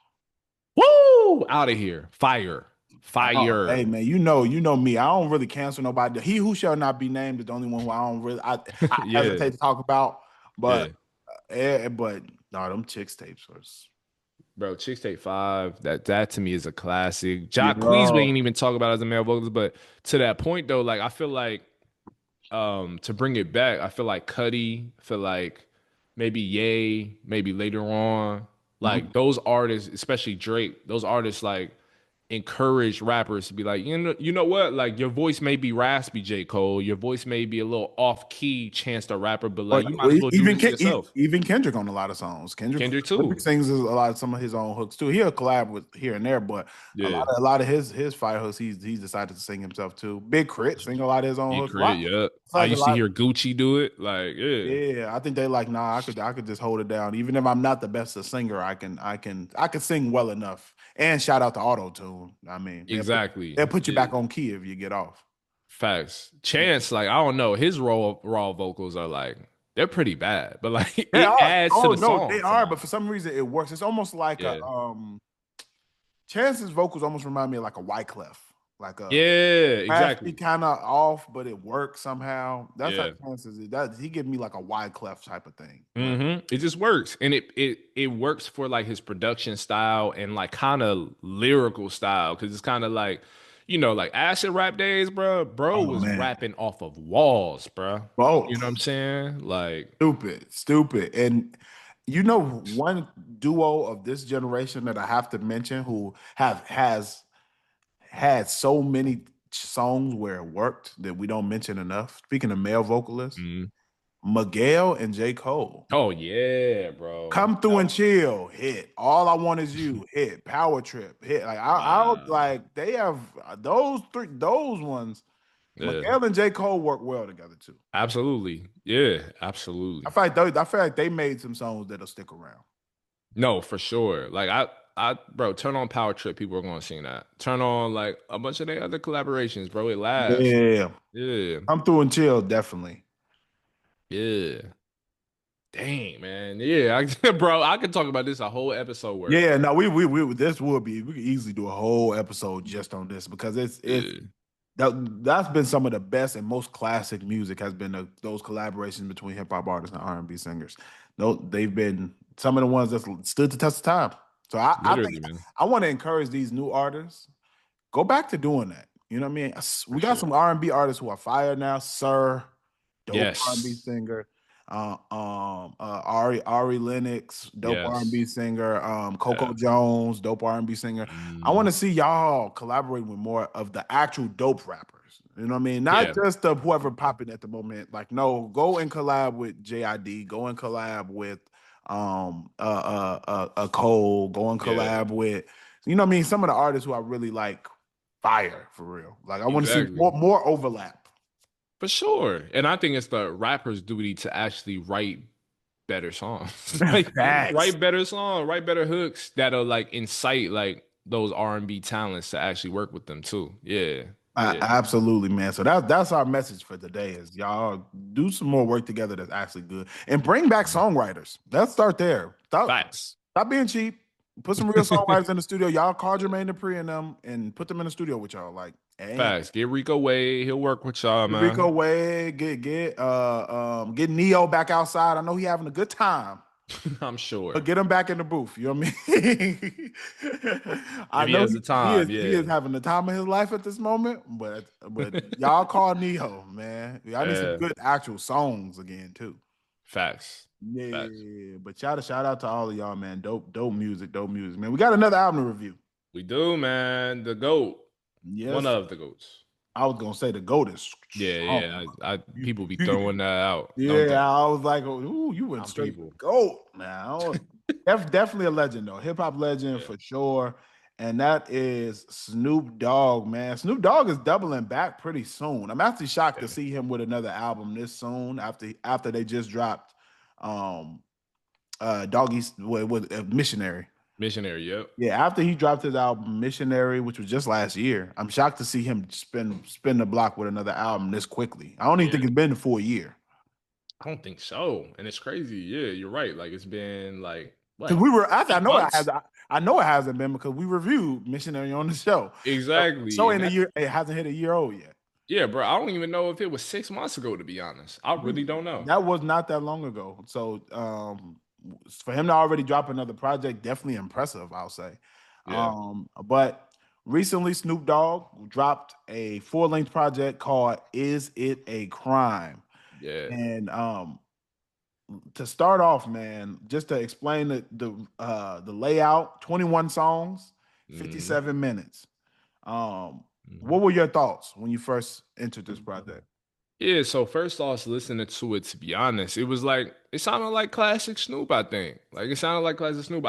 Woo! Out of here. Fire. Oh, Fire. hey man, you know me. I don't really cancel nobody. He who shall not be named is the only one who I don't really I Yeah. hesitate to talk about. Yeah. But but no, them chicks tapes was Bro, Chicks Take Five, that to me is a classic. Jacquees, we yo. ain't even talk about as a male vocalist, but to that point though, like I feel like to bring it back, I feel like Cuddy, I feel like maybe Ye, maybe later on, Mhm. like those artists, especially Drake, those artists like encourage rappers to be like, you know what? Like your voice may be raspy, J. Cole. Your voice may be a little off key, Chance the Rapper, but like But you might as well do this yourself. Even Kendrick on a lot of songs. Kendrick Kendrick too. sings a lot of some of his own hooks too. He'll collab with here and there, but Yeah. a lot of his fire hooks he's decided to sing himself too. Big Crit sing a lot of his own Big hooks. Crit, yeah. It's I like a used to lot. hear Gucci do it. Like, yeah. Yeah, I think they like, nah, I could just hold it down. Even if I'm not the best a singer, I can sing well enough. And shout out to Auto Tune. I mean, Exactly. they'll put you back Yeah. on key if you get off. Facts. Chance, like, I don't know. His raw vocals are like, they're pretty bad, but like They it are. adds to Oh the no, they song are, but somehow. for some reason it works. It's almost like a Yeah. Chance's vocals almost remind me of like a Wyclef. Like a Yeah, raspy exactly. kind of off, but it works somehow. That's how Yeah. Chance's is. That he give me like a Wyclef type of thing. Like, It just works. And it works for like his production style and like kind of lyrical style. Cause it's kind of like, like acid rap days, bro oh was man. rapping off of walls, bro. You know what I'm Both. saying? Like, Stupid. And you know, one duo of this generation that I have to mention who have has had so many songs where it worked that we don't mention enough. Speaking of male vocalists, mm. Miguel and J. Cole. Oh yeah, bro. Come through and chill, hit. All I want is you, hit. Power trip, hit. Like I don't Wow. like they have those three, those ones. Yeah. Miguel and J. Cole work well together too. Absolutely. Yeah, absolutely. I feel like they made some songs that'll stick around. No, for sure. Like bro, turn on Power Trip. People are gonna sing that. Turn on like a bunch of their other collaborations, bro. It lasts. Yeah. Yeah, Come through and chill, definitely. yeah. Dang, man. Yeah, bro. I could talk about this a whole episode worth. Yeah, no, we this would be we could easily do a whole episode just on this because it's Yeah, that's been some of the best and most classic music has been those collaborations between hip hop artists and R&B singers. No, they've been some of the ones that stood the test of time. So I think literally, man. I want to encourage these new artists go back to doing that. You know what I mean? For We got sure. some R&B artists who are fire now. Sir, dope R&B Yes. singer. Ari Lennox, dope R&B Yes. singer. Yeah. Coco Jones, dope R&B singer. I want Mm, to see y'all collaborate with more of the actual dope rappers. You know what I mean? Not yeah. just the whoever popping at the moment. Like, no, go and collab with JID. Go and collab with Cole. Go and Yeah. collab with you know what I mean. Some of the artists who I really like fire for real. Like, I want to see Exactly. more overlap. For sure. And I think it's the rapper's duty to actually write better songs. Like Facts. write better songs, write better hooks that'll like incite like those R&B talents to actually work with them too. Yeah. Yeah. Absolutely, man. So that's our message for today is y'all do some more work together that's actually good and bring back songwriters. Let's start there. Facts. Stop being cheap. Put some real songwriters in the studio. Y'all call Jermaine Dupri and them and put them in the studio with y'all. Like, and Facts. Get Rico Wade. He'll work with y'all, Rico man. Wade, get Neo back outside. I know he having a good time. I'm sure. But get him back in the booth. You know what I mean? I If he know has the he time, he is yeah. having the time of his life at this moment. But y'all call Neo, man. Y'all need some Yeah. good actual songs again too. Facts. Facts. Yeah, but shout out to all of y'all, man. Dope music, man. We got another album to review. We do, man. The GOAT. One Yes, of the GOATs. I was gonna say the GOAT is Yeah, strong. yeah. People be throwing that out, don't Yeah, they? I was like, ooh, you went I'm straight for people. GOAT now. Definitely a legend though, hip hop legend Yeah. for sure. And that is Snoop Dogg, man. Snoop Dogg is doubling back pretty soon. I'm actually shocked to Yeah. see him with another album this soon after they just dropped um Doggy's with Missionary. Missionary, yep. Yeah, after he dropped his album Missionary, which was just last year, I'm shocked to see him spin the block with another album this quickly. I don't even Yeah. think it's been a full year. I don't think so. And it's crazy. Yeah, you're right. Like it's been like Because what? we were, I 8 know it has, months? I know it hasn't been because we reviewed Missionary on the show. So Exactly. in And a that year, it hasn't hit a year old yet. yeah, bro. I don't even know if it was 6 months ago, to be honest. I really don't know. That was not that long ago. So for him to already drop another project, definitely impressive, I'll say. Yeah. But recently, Snoop Dogg dropped a full-length project called "Is It a Crime?" Yeah. And to start off, man, just to explain the layout, 21 songs, Hmm. 57 minutes. Hmm. What were your thoughts when you first entered this project? Yeah, so first off, listening to it, to be honest, it was like it sounded like classic Snoop, I think. Like it sounded like classic Snoop.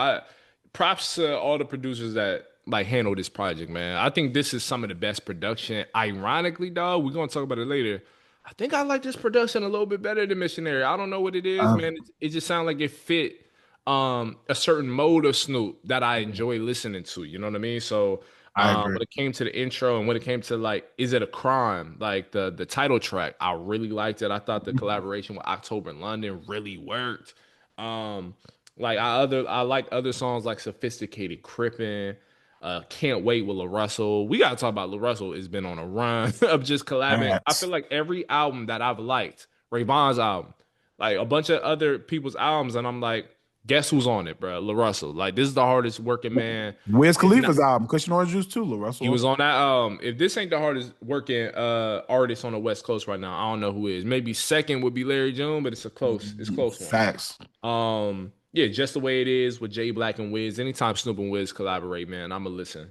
Props to all the producers that like handle this project, man. I think this is some of the best production. Ironically, dog, we're gonna talk about it later. I think I like this production a little bit better than Missionary. I don't know what it is, Uh, man. It just sounded like it fit a certain mode of Snoop that I enjoy listening to. You know what I mean? So I agree. when it came to the intro and when it came to like, is it a crime? Like the title track, I really liked it. I thought the collaboration with October in London really worked. Um, like I like other songs like Sophisticated Crippin', Can't Wait with La Russell. We gotta talk about La Russell has been on a run of just collabing. I feel Facts. like every album that I've liked, Rayvon's album, like a bunch of other people's albums, and I'm like, guess who's on it, bro? La Russell. Like this is the hardest working man. Wiz If not, Khalifa's album, Cushion Orange Juice too, he Russell. was on that. If this ain't the hardest working artist on the West Coast right now, I don't know who is. Maybe second would be Larry June, but it's a close one. Facts. Yeah, just the way it is with Jay Black and Wiz. Anytime Snoop and Wiz collaborate, man, I'ma listen.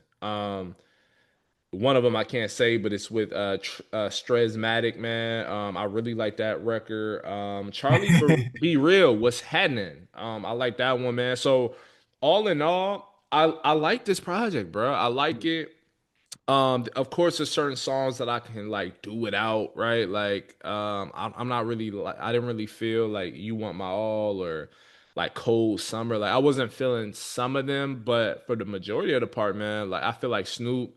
One of them I can't say, but it's with Stressmatic, man. I really like that record. Charlie Be Real, what's happening? I like that one, man. So all in all, I like this project, bro. I like it. Of course, there's certain songs that I can like do without, right? Like, I'm not really like I didn't really feel like You Want My All or like Cold Summer. Like, I wasn't feeling some of them, but for the majority of the part, man, like I feel like Snoop.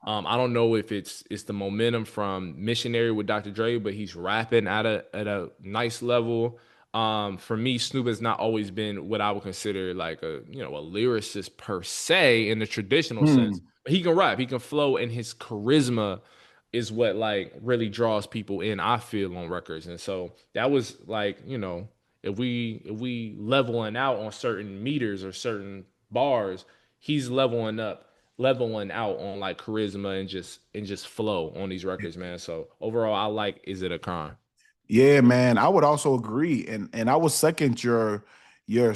I don't know if it's the momentum from Missionary with Dr. Dre, but he's rapping at a nice level. For me, Snoop has not always been what I would consider like a lyricist per se in the traditional sense. Hmm. But he can rap, he can flow, and his charisma is what like really draws people in, I feel, on records. And so that was like, if we leveling out on certain meters or certain bars, he's leveling out on like charisma and just flow on these records, man. So overall, I like Is It a Crime? Yeah, man. I would also agree, and I would second your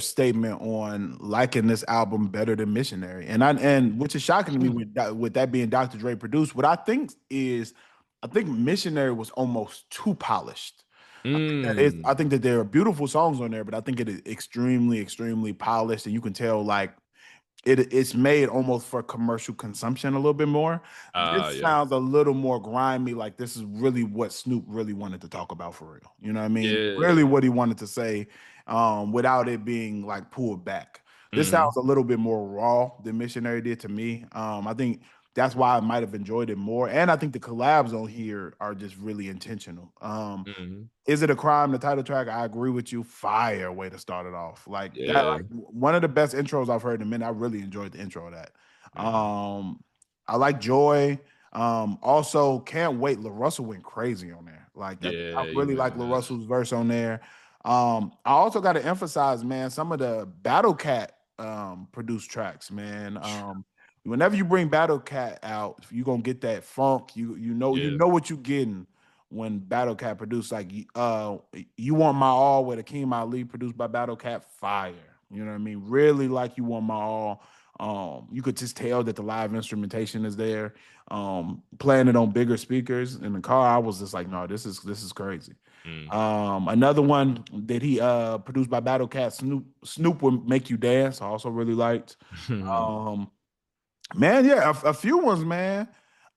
statement on liking this album better than Missionary, and which is shocking to me with that being Dr. Dre produced. What I think is, I think Missionary was almost too polished. I Mm. think that there are beautiful songs on there, but I think it is extremely, extremely polished, and you can tell like it's made almost for commercial consumption a little bit more. This Yeah. sounds a little more grimy, like this is really what Snoop really wanted to talk about for real. You know what I mean? Yeah. Really what he wanted to say, without it being like pulled back. This Mm-hmm. sounds a little bit more raw than Missionary did to me. I think that's why I might have enjoyed it more. And I think the collabs on here are just really intentional. Mm-hmm. Is it a crime? The title track, I agree with you. Fire way to start it off. Like that, Yeah. like one of the best intros I've heard in a minute. I really enjoyed the intro of that. Mm-hmm. I like Joy. Also can't wait. LaRussell went crazy on there. Like that, I Yeah, he really went like nuts. LaRussell's verse on there. I also got to emphasize, man, some of the Battle Cat produced tracks, man. Whenever you bring Battle Cat out, you're gonna get that funk. You Yeah. know what you're getting when Battle Cat produced like You Want My All with Akeem Ali produced by Battle Cat, fire. You know what I mean? Really like You Want My All. You could just tell that the live instrumentation is there. Playing it on bigger speakers in the car, I was just like, no, this is crazy. Mm. Another one that he produced by Battle Cat, Snoop Would Make You Dance. I also really liked. Um, Man, yeah, a few ones, man.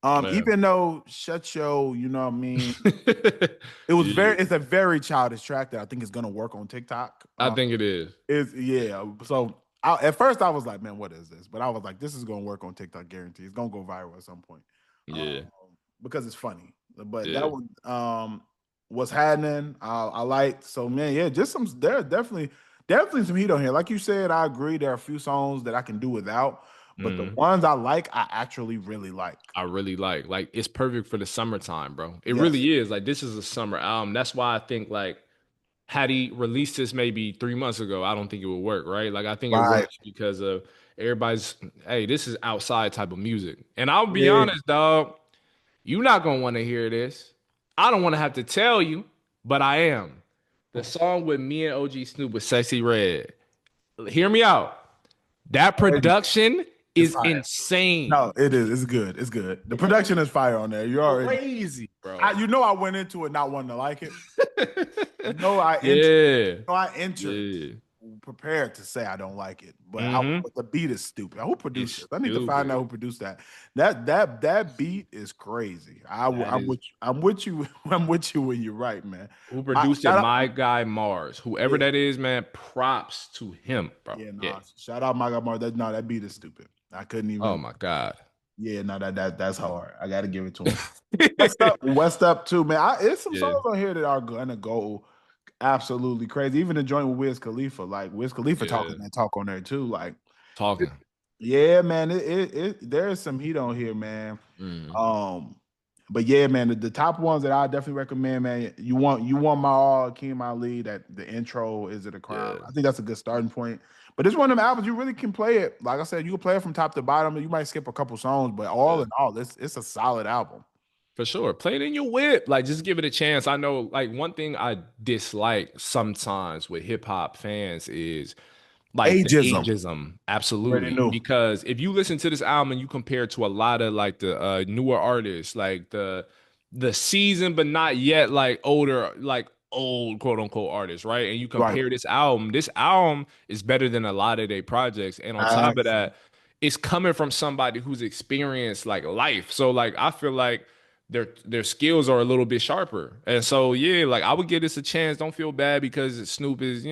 Yeah. Even though Shut Show, you know what I mean, Yeah. it's a very childish track that I think is gonna work on TikTok. I think it is. Is yeah. So at first I was like, man, what is this? But I was like, this is gonna work on TikTok, guarantee. It's gonna go viral at some point. Yeah. Um, because it's funny. But that Yeah. one was happening. I liked, so man, yeah, just some there are definitely some heat on here. Like you said, I agree. There are a few songs that I can do without, but the Mm. ones I like, I actually really like. I really like it's perfect for the summertime, bro. It Yes. really is. Like this is a summer album. That's why I think like had he released this maybe 3 months ago, I don't think it would work, right? Like I think it Right. works because of everybody's hey, this is outside type of music. And I'll be Yeah. honest, dog, you're not gonna want to hear this. I don't want to have to tell you, but I am. The song with me and OG Snoop with Sexy Red. Hear me out. That production It's is fire. No, insane. it is. It's good. It's good. The production is fire on there. You already, Crazy, bro. I went into it not wanting to like it. You know, Yeah. I entered Yeah. prepared to say I don't like it, Mm-hmm. but the beat is stupid. Who produced It's this? I need to find out stupid. who produced that. That beat is crazy. That I'm is with you. I'm with you. I'm with you when you're right, man. who produced it. Shout out, My guy Mars. Whoever yeah, that is, man, props to him, bro. yeah, Yeah. no, shout out my God, Mar. That beat is stupid. I couldn't Oh even. my God. Yeah, no, that's hard. I got to give it to him. West Up too, man. It's some Yeah. songs on here that are gonna go absolutely crazy. Even the joint with Wiz Khalifa, like Wiz Khalifa talking Yeah. that talk on there too. Like, Talking. yeah, man, there is some heat on here, man. Mm. Um, but yeah, man, the top ones that I definitely recommend, man. You want my all, Keem Ali. That the intro, Is It a Crime? Yeah. I think that's a good starting point. But it's one of them albums you really can play it. Like I said, you can play it from top to bottom. You might skip a couple songs, but all Yeah. in all, it's a solid album. For sure. Play it in your whip. Like, just give it a chance. I know, like, one thing I dislike sometimes with hip hop fans is like the Ageism, ageism. already Absolutely. knew. Because if you listen to this album and you compare it to a lot of like the newer artists, like the seasoned but not yet like older, like old quote unquote artists, right? And you Right. compare this album is better than a lot of their projects. And on top of Absolutely. that, it's coming from somebody who's experienced like life. So like I feel like their skills are a little bit sharper. And so yeah, like I would give this a chance. Don't feel bad because Snoop is,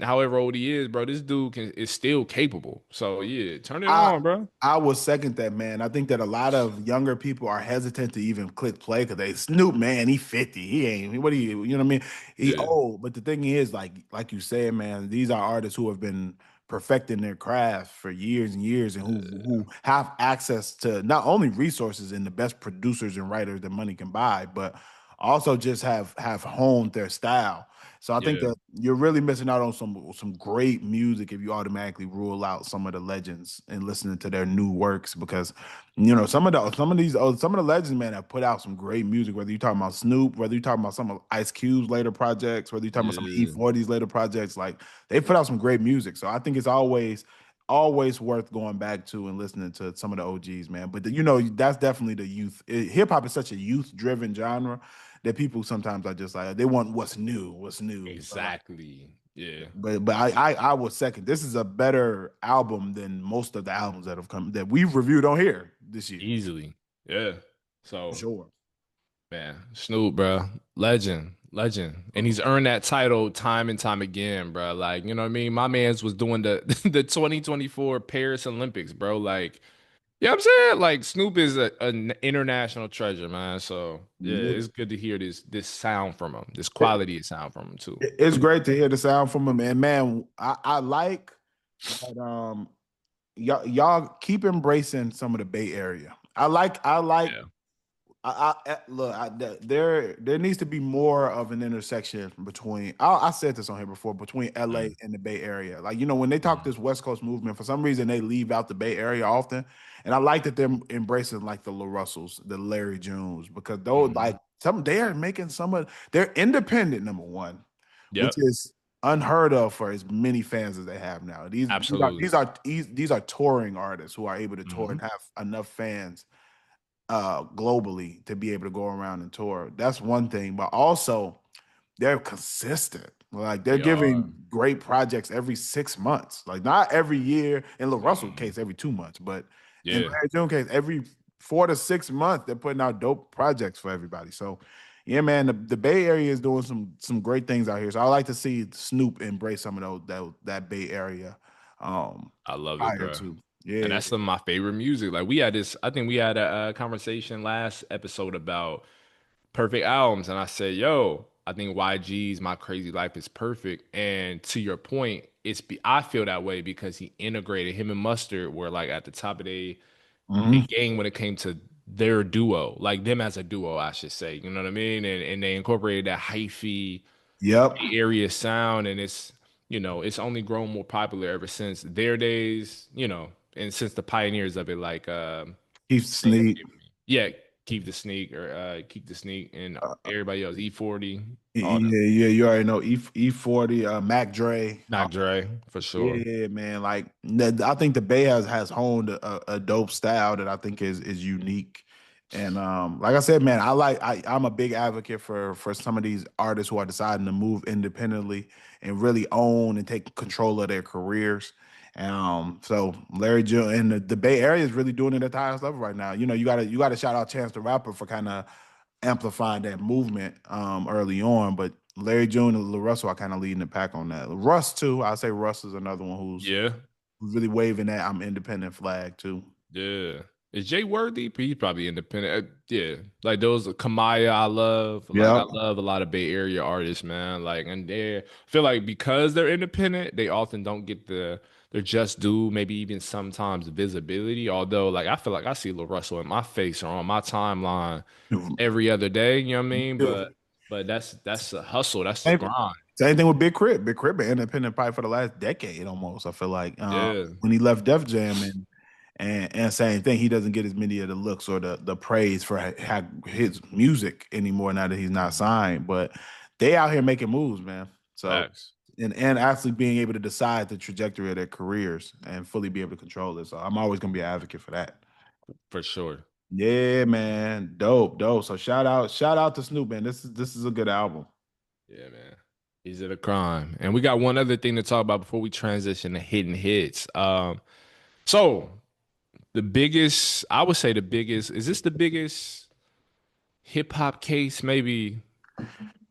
however old he is, bro. This dude is still capable. So yeah, turn it I on, bro. I will second that, man. I think that a lot of younger people are hesitant to even click play because they Snoop, man, he 50. He ain't what he, you know what I mean? He Yeah. old. But the thing is, like you said, man, these are artists who have been perfecting their craft for years and years and who have access to not only resources and the best producers and writers that money can buy, but also just have honed their style. So I think Yeah. that you're really missing out on some great music if you automatically rule out some of the legends and listening to their new works because some of the legends, man, have put out some great music. Whether you're talking about Snoop, whether you're talking about some of Ice Cube's later projects, whether you're talking about some of Yeah. E40's later projects, like they put out some great music. So I think it's always worth going back to and listening to some of the OGs, man. But that's definitely the youth. Hip hop is such a youth driven genre that people sometimes are just like they want what's new. So like Exactly. Yeah. But I would second. This is a better album than most of the albums that have come that we've reviewed on here this year. Easily. Yeah. For So, sure. man, Snoop, bro, legend, legend, and he's earned that title time and time again, bro. Like, you know what I mean? My man's was doing the the 2024 Paris Olympics, bro. Like, yeah, I'm saying like Snoop is an international treasure, man. So yeah, Yeah. it's good to hear this sound from him, this quality of sound from him too. It's great to hear the sound from him, and man, I like that. Y'all keep embracing some of the Bay Area. I like Yeah. look. There needs to be more of an intersection between. I said this on here before between LA Mm, and the Bay Area. Like when they talk mm, this West Coast movement, for some reason they leave out the Bay Area often, and I like that they're embracing like the La Russells, the Larry Junes, because those mhm. like some they are making some of they're independent number one, which Yep. is unheard of for as many fans as they have now. Absolutely. These are touring artists who are able to tour and Hmm. have enough fans globally to be able to go around and tour. That's one thing, but also they're consistent. Like they're They are. giving great projects every 6 months. Like not every year. In La Russell Mhm. case, every 2 months, but in Yeah. Larry June case, every 4 to 6 months, they're putting out dope projects for everybody. So yeah, man, the Bay Area is doing some great things out here. So I like to see Snoop embrace some of that Bay Area I love it, fire bro. too. And Yeah. that's some of my favorite music. Like we had this, I think we had a conversation last episode about perfect albums, and I said, "Yo, I think YG's My Crazy Life is perfect." And to your point, I feel that way because he integrated him and Mustard were like at the top of they Mhm. game when it came to their duo, like them as a duo, I should say. You know what I mean? And they incorporated that hyphy Yep. area sound, and it's only grown more popular ever since their days, and since the pioneers of it, like Keith name Sneak. escaping me. Yeah, keep the sneak and everybody else, E40, all them. Yeah, you already know E40, Mac Dre. Mac Dre, for Yeah, sure. yeah, man. Like I think the Bay has honed a dope style that I think is unique. And like I said, man, I'm a big advocate for some of these artists who are deciding to move independently and really own and take control of their careers. So Larry June and the Bay Area is really doing it at the highest level right now. You gotta shout out Chance the Rapper for kind of amplifying that movement early on. But Larry June and Russell are kind of leading the pack on that. Russ too. I say Russ is another one Yeah, who's really waving that I'm independent flag too. yeah. Is Jay Worthy? He's probably independent. Yeah, like those Kamaya, I love. Like I Yep. love a lot of Bay Area artists, man. Like, and I feel like because they're independent, they often don't get their just due. Maybe even sometimes visibility. Although, like I feel like I see Lil Russell in my face or on my timeline every other day. You know what I mean? Yeah. But that's a hustle. That's the Same, grind. same thing with Big Crit. Big Crit been independent probably for the last decade almost. I feel like Yeah. when he left Def Jam and same thing, he doesn't get as many of the looks or the praise for his music anymore now that he's not Mhm. signed. But they out here making moves, man. So Facts and actually being able to decide the trajectory of their careers and fully be able to control it. So I'm always gonna be an advocate for that. for sure. Yeah, man. Dope. So shout out to Snoop, man. This is a good album. Yeah, man. Is it a crime? And we got one other thing to talk about before we transition to hidden hits. So I would say the biggest, is this the biggest hip hop case maybe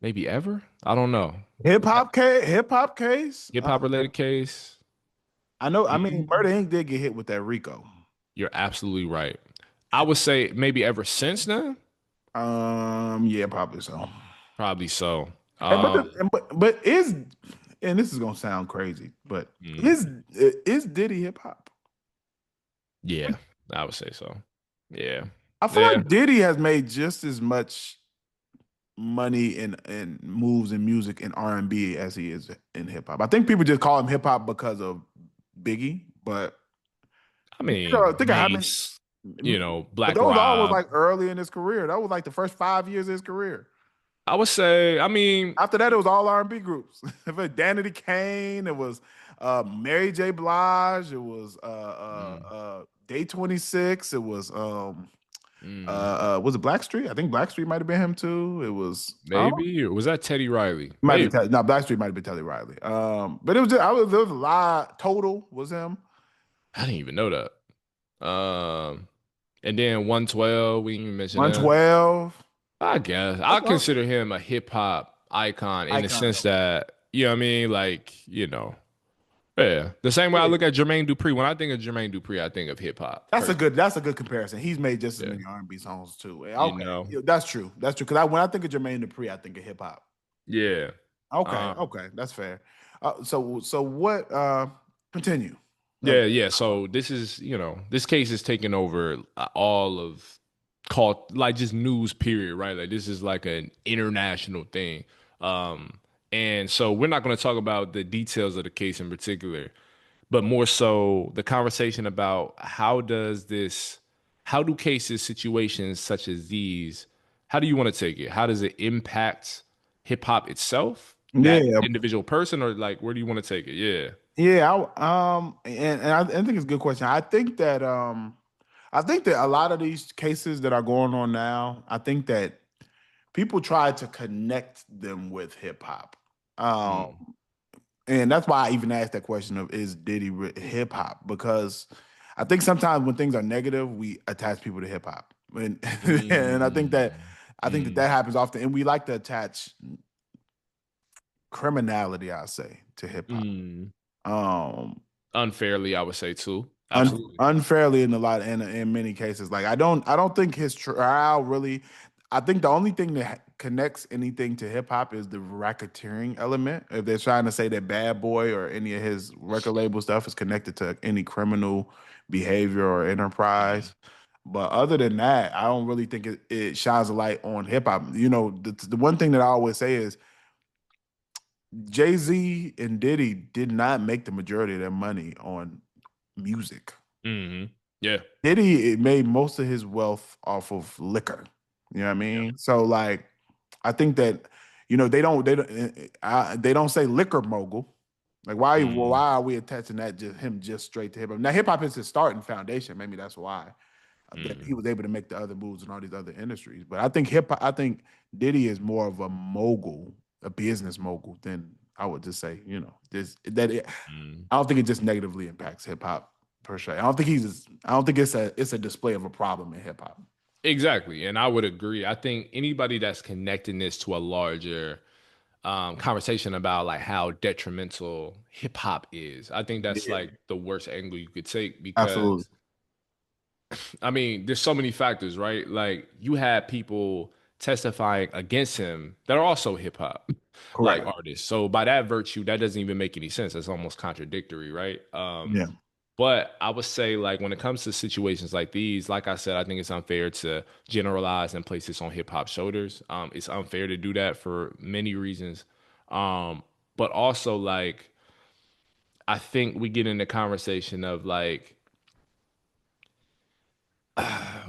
ever? I don't know. Hip hop case. Hip hop related case? I know. I mean, Mm, Murder Inc. did get hit with that Rico. you're absolutely right. I would say maybe ever since then, Yeah, probably so. probably so. And but Um, the, and, but is and this is gonna sound crazy, but mm, is Diddy hip hop? yeah, I would say so. Yeah. I feel Yeah. like Diddy has made just as much money and moves in music and R&B as he is in hip hop. I think people just call him hip hop because of Biggie, but I mean, think of how many. Mace, But Black those all was Rob. like early in his career. That was like the first 5 years of his career. I would say, I mean, After that, it was all R&B groups. It was Danity Kane. It was Mary J. Blige. It was mm, Day 26. It was Mm. Was it Blackstreet? I think Blackstreet might have been him too. It was I don't know. Maybe, or was that Teddy Riley? Might be Maybe. no Blackstreet might have been Telly Riley. But it was just, there was a lot. Total was him. I didn't even know that. And then 112, we didn't even mention that. 112. I guess I That's all. consider him a hip hop icon in the Icon sense though. that, you know what I mean? Like, yeah. The same way I Yeah. look at Jermaine Dupri. When I think of Jermaine Dupri, I think of hip hop personally. That's a good comparison. He's made just as Yeah. many R&B songs too. You Okay, know? yeah, that's true. That's true. Because when I think of Jermaine Dupri, I think of hip hop. Yeah. Okay, Um, okay, that's fair. So what? Continue. No, yeah. So this is, this case is taking over all of called like just news period, right? Like this is like an international thing. Um, and so we're not going to talk about the details of the case in particular, but more so the conversation about how do cases, situations such as these, how do you want to take it? How does it impact hip hop itself, that yeah, individual person, or like where do you want to take it? Yeah. yeah. I think it's a good question. I think that a lot of these cases that are going on now, I think that people try to connect them with hip hop. Mm, And that's why I even asked that question of is Diddy hip hop? Because I think sometimes when things are negative, we attach people to hip hop, and and mm, I think that mm, happens often, and we like to attach criminality, I say, to hip hop. mm. Um, Unfairly, I would say too. Absolutely. unfairly in a lot in many cases. Like I don't think his trial really. I think the only thing that connects anything to hip hop is the racketeering element. If they're trying to say that Bad Boy or any of his record label stuff is connected to any criminal behavior or Mm, enterprise. But other than that, I don't really think it shines a light on hip hop. You know, the one thing that I always say is Jay-Z and Diddy did not make the majority of their money on music. yeah. Diddy made most of his wealth off of liquor. You know what I Yeah. mean? So like, I think that they don't say liquor mogul. Like Mm, why are we attaching that just straight to hip hop? Now hip hop is his starting foundation. Maybe that's why that he mm. was able to make the other moves in all these other industries. But I think Diddy is more of a mogul, a business mogul than I would just say. You know, this that it, Mm. I don't think it just negatively impacts hip hop per se. I don't think it's a display of a problem in hip hop. Exactly. And I would agree. I think anybody that's connecting this to a larger conversation about like how detrimental hip hop is, I think that's Yeah, like the worst angle you could take absolutely because I mean, there's so many factors, right? Like you had people testifying against him that are also hip hop like correct. artists. So by that virtue, that doesn't even make any sense. That's almost contradictory, right? Yeah, But I would say, like, when it comes to situations like these, like I said, I think it's unfair to generalize and place this on hip hop shoulders. It's unfair to do that for many reasons. But also, like, I think we get in the conversation of like,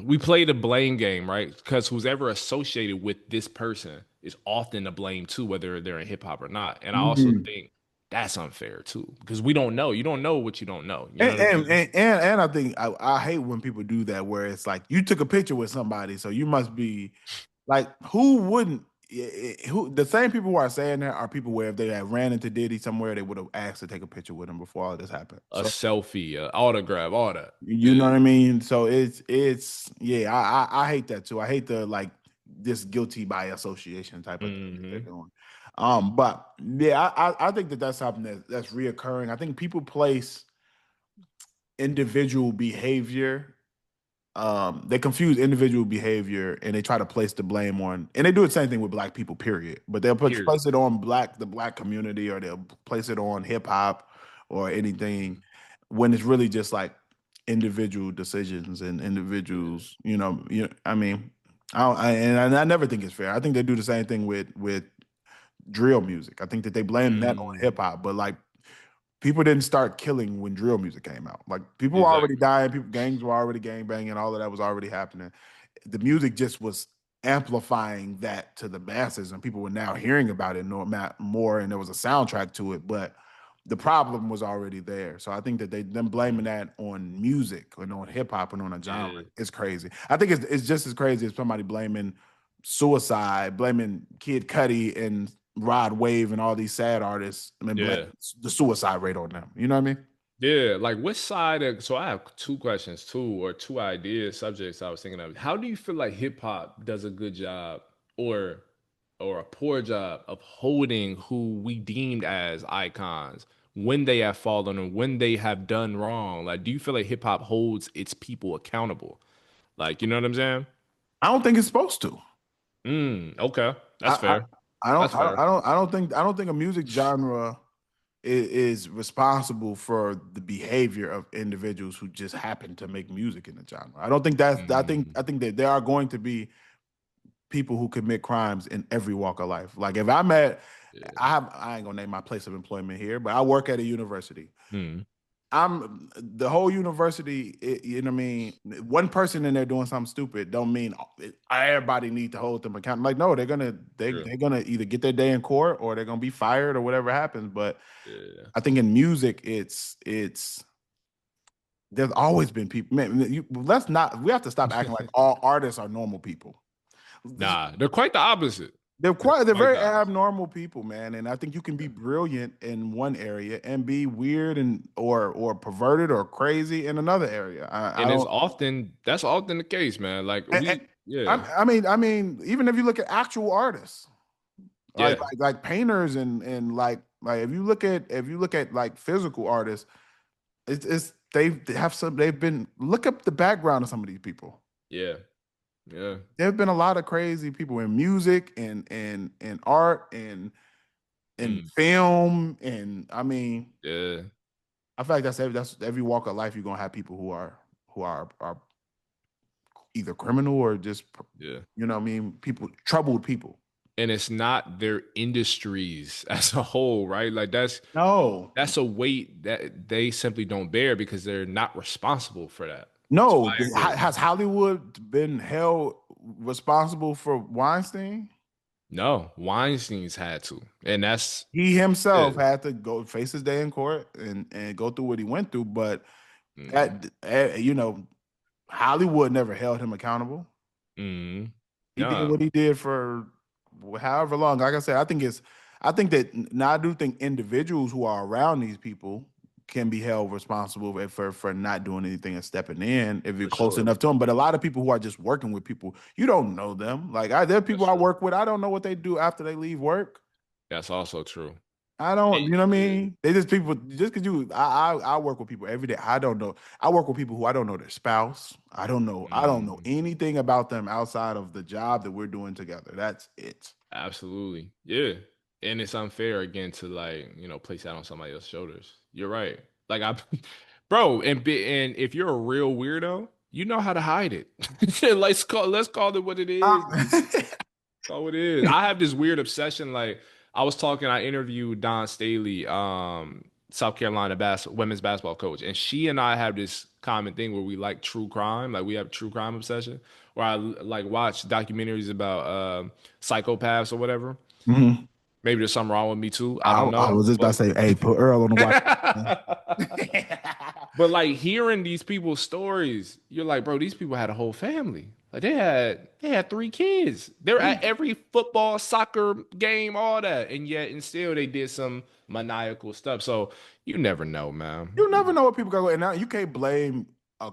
we play the blame game, right? Because who's ever associated with this person is often to blame too, whether they're in hip hop or not. And I also Mhm. think that's unfair too, because we don't know. You don't know what you don't know. You know what I mean? And I think I hate when people do that where it's like you took a picture with somebody, so you must be like who wouldn't who the same people who are saying that are people where if they had ran into Diddy somewhere, they would have asked to take a picture with him before all this happened. A So selfie, a autograph, all that. you know Yeah. what I mean? So it's yeah, I hate that too. I hate the like this guilty by association type of thing that they're Hmm. doing. But yeah, I think that that's something that's reoccurring. I think people place individual behavior they confuse individual behavior and they try to place the blame on and they do the same thing with black people period but they'll Period. place it on the black community or they'll place it on hip-hop or anything when it's really just like individual decisions and Yeah. individuals I mean I never think it's fair. I think they do the same thing with drill music. I think that they blame that on Mm, hip-hop but like people didn't start killing when drill music came out. Like people were already exactly. dying, people gangs were already gang banging, all of that was already happening. The music just was amplifying that to the masses, and people were now hearing about it more, and there was a soundtrack to it. But the problem was already there. So I think that them blaming that on music and on hip hop and on a genre Yeah. is crazy. I think it's just as crazy as somebody blaming suicide, blaming Kid Cudi and Rod Wave and all these sad artists, and then Yeah. blaming the suicide rate on them. You know what I mean? Yeah, like which side of, so I have two questions, two ideas, subjects I was thinking of. How do you feel like hip hop does a good job or a poor job of holding who we deemed as icons when they have fallen or when they have done wrong? Like, do you feel like hip hop holds its people accountable? Like, you know what I'm saying? I don't think it's supposed to. Okay. That's I, fair. That's fair. I don't think a music genre is responsible for the behavior of individuals who just happen to make music in the genre. I don't think that's Mm, I think that there are going to be people who commit crimes in every walk of life. Like if I'm at yeah. I ain't gonna name my place of employment here, but I work at a university. Mm, I'm the whole university, you know what I mean? One person in there doing something stupid don't mean everybody need to hold them accountable. Like, no, true. they're gonna either get their day in court or they're gonna be fired or whatever happens. But Yeah. I think in music, it's there's always been people. Man, let's not. We have to stop acting like all artists are normal people. Nah, they're quite the opposite. They're Quite very the opposite. abnormal people, man. And I think you can be brilliant in one area and be weird and or perverted or crazy in another area. I And it's don't. often that's often the case, man. Like And we, yeah, I mean, even if you look at actual artists, yeah, like painters and like if you look at like physical artists, it's they have some they've been look up the background of some of these people. yeah, yeah, There have been a lot of crazy people in music and art and mm, film and I mean yeah, I feel like that's every walk of life you're gonna have people who are either criminal or just yeah. you know what I mean people troubled people. And it's not their industries as a whole, right? Like No, that's a weight that they simply don't bear because they're not responsible for that. So no. I agree. Has Hollywood been held responsible for Weinstein? No, Weinstein's had to, and that's He himself it. had to go face his day in court and go through what he went through, but Mm, that you know Hollywood never held him accountable. mm, He did no, what he did for however long. Like I said, I think that now I do think individuals who are around these people can be held responsible for not doing anything and stepping in if you're for close sure. enough to them. But a lot of people who are just working with people, you don't know them. Like there are That's people I true. work with, I don't know what they do after they leave work. That's also true. I don't, And, you know what I yeah. mean? They just people just because I work with people every day. I don't know. I work with people who I don't know their spouse. I don't know Mm. anything about them outside of the job that we're doing together. That's it. Absolutely. Yeah. And it's unfair again to like, place that on somebody else's shoulders. You're right. Like I bro, and if you're a real weirdo, you know how to hide it. Let's call it what it is. Uh, Call it is. I have this weird obsession. Like I interviewed Don Staley, South Carolina women's basketball coach, and she and I have this common thing where we like true crime. Like we have true crime obsession, where I like watch documentaries about psychopaths or whatever. mhm. Maybe there's something wrong with me too. I don't I know, was just about to but say, hey, put Earl on the watch. but like hearing these people's stories, you're like, bro, these people had a whole family. Like they had 3 kids. They're at every football, soccer game, all that, and yet and still they did some maniacal stuff. So you never know, man. You never know what people go, and now you can't blame a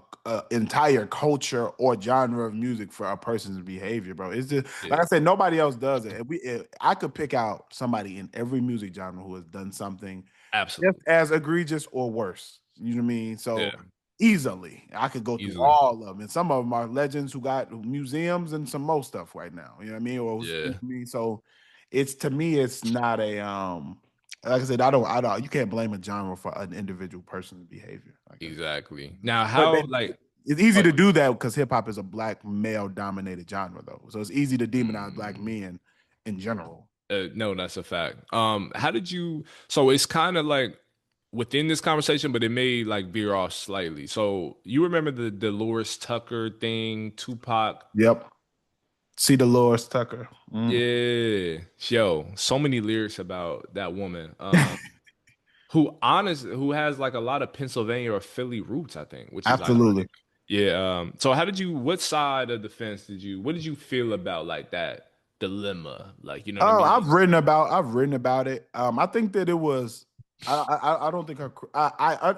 entire culture or genre of music for a person's behavior, bro. It's just like Yeah, I said, nobody else does it. I could pick out somebody in every music genre who has done something just absolutely. as egregious or worse. You know what I mean? Yeah, So easily, I could go through easily. all of them, and some of them are legends who got museums and some more stuff right now. You know what I mean? You know Yeah, what I mean? So it's to me, it's not a like I said, I don't. You can't blame a genre for an individual person's behavior. Like, exactly. Now, but how like it's easy oh, to do that because hip hop is a black male dominated genre, though. So it's easy to demonize black mm, men in general. no, that's a fact. How did you? So it's kind of like within this conversation, but it may like veer off slightly. So you remember the Dolores Tucker thing, Tupac? Yep. See Dolores Tucker. Mm. Yeah, yo, so many lyrics about that woman. who has like a lot of Pennsylvania or Philly roots, I think, which is ironic. Absolutely. Yeah. So how did you? What side of the fence did you? What did you feel about like that dilemma? Like, you know what I Oh, mean? I've written about it. I think that it was. I don't think her.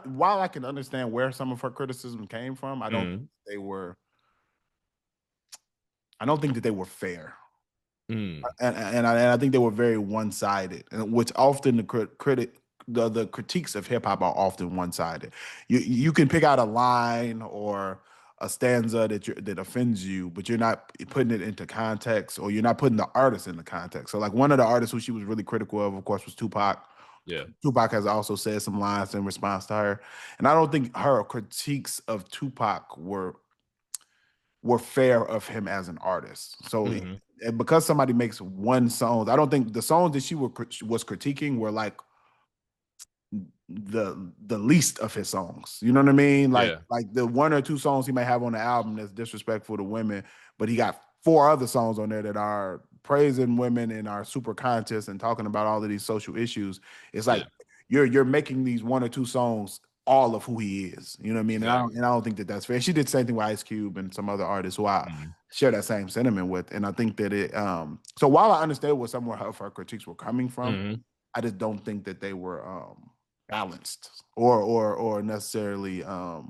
While I can understand where some of her criticism came from, I don't think Mm, they were. I don't think that they were fair, mm, and I think they were very one sided, which often the critiques of hip hop are often one sided. You can pick out a line or a stanza that offends you, but you're not putting it into context, or you're not putting the artist into context. So, like one of the artists who she was really critical of course, was Tupac. yeah. Tupac has also said some lines in response to her, and I don't think her critiques of Tupac were fair of him as an artist. So Hmm. and because somebody makes one song, I don't think the songs that was critiquing were like the least of his songs. You know what I mean? Yeah. Like the one or two songs he may have on the album that's disrespectful to women, but he got four other songs on there that are praising women and are super conscious and talking about all of these social issues. It's Yeah. like you're making these one or two songs all of who he is. You know what I mean? Exactly. And I don't think that that's fair. She did the same thing with Ice Cube and some other artists who I Mhm. share that same sentiment with. And I think that so while I understand where some of her critiques were coming from, Hmm. I just don't think that they were balanced or necessarily yeah,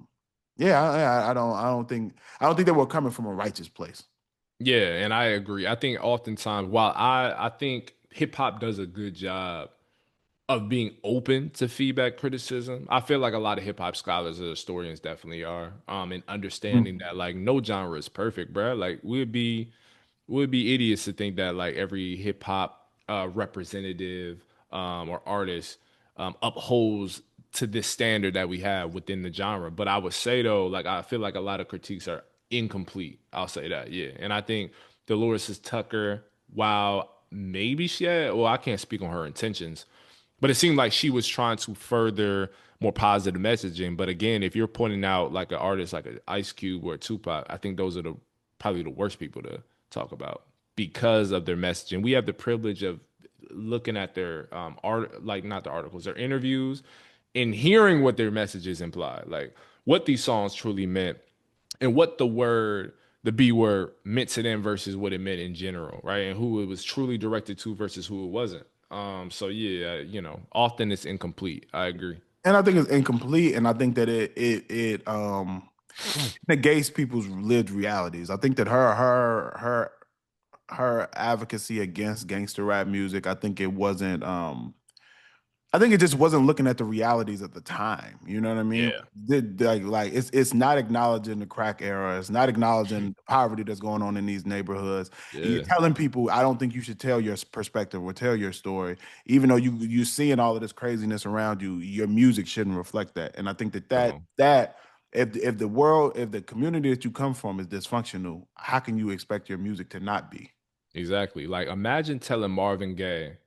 I don't think they were coming from a righteous place. Yeah, and I agree. I think oftentimes, while I think hip hop does a good job of being open to feedback criticism. I feel like a lot of hip hop scholars or historians definitely are, and understanding Mhm. that like no genre is perfect, bro. Like we'd be idiots to think that like every hip hop representative or artist upholds to this standard that we have within the genre. But I would say though, like I feel like a lot of critiques are incomplete. I'll say that, yeah. And I think Dolores Tucker, while maybe she had, well, I can't speak on her intentions, but it seemed like she was trying to further more positive messaging. But again, if you're pointing out like an artist like an Ice Cube or a Tupac, I think those are the probably the worst people to talk about because of their messaging. We have the privilege of looking at their art, like not the articles, their interviews, and hearing what their messages imply, like what these songs truly meant and what the B word meant to them versus what it meant in general, right? And who it was truly directed to versus who it wasn't. So yeah, often it's incomplete. I agree. And I think it's incomplete, and I think that it negates people's lived realities. I think that her advocacy against gangster rap music, I think it just wasn't looking at the realities at the time. You know what I mean? Yeah. Like it's not acknowledging the crack era. It's not acknowledging the poverty that's going on in these neighborhoods. And you're Yeah. telling people, I don't think you should tell your perspective or tell your story, even though you seeing all of this craziness around you. Your music shouldn't reflect that. And I think that Come on. if the community that you come from is dysfunctional, how can you expect your music to not be? Exactly. Like imagine telling Marvin Gaye,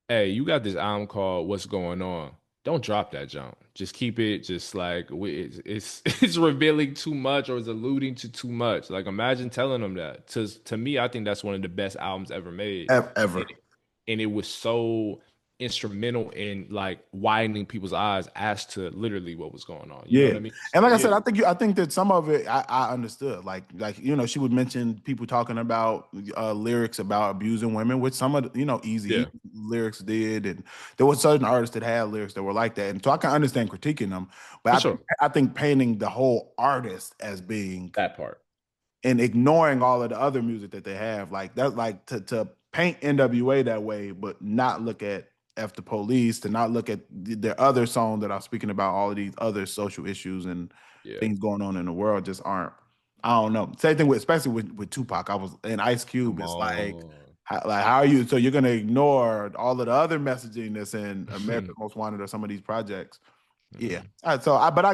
hey, you got this album called What's Going On. Don't drop that jump. Just keep it just like it's it's revealing too much or it's alluding to too much. Like imagine telling them that. To me, I think that's one of the best albums ever made. Ever. And and it was so instrumental in like widening people's eyes as to literally what was going on. You know what Yeah. I mean? And So like I yeah, said, I think that some of it I understood. Like, she would mention people talking about lyrics about abusing women, which some of the, yeah, easy lyrics did. And there were certain artists that had lyrics that were like that. And so I can understand critiquing them, but for sure. I think painting the whole artist as being That part. and ignoring all of the other music that they have. Like that's like to paint NWA that way, but not look at F the Police, to not look at their other song that I'm speaking about all of these other social issues and Yeah. things going on in the world just aren't. I don't know. Same thing with especially with Tupac. I was in Ice Cube. Come It's like on. how are you? So you're gonna ignore all of the other messaging that's in America's Most Wanted or some of these projects. Yeah. Mhm. But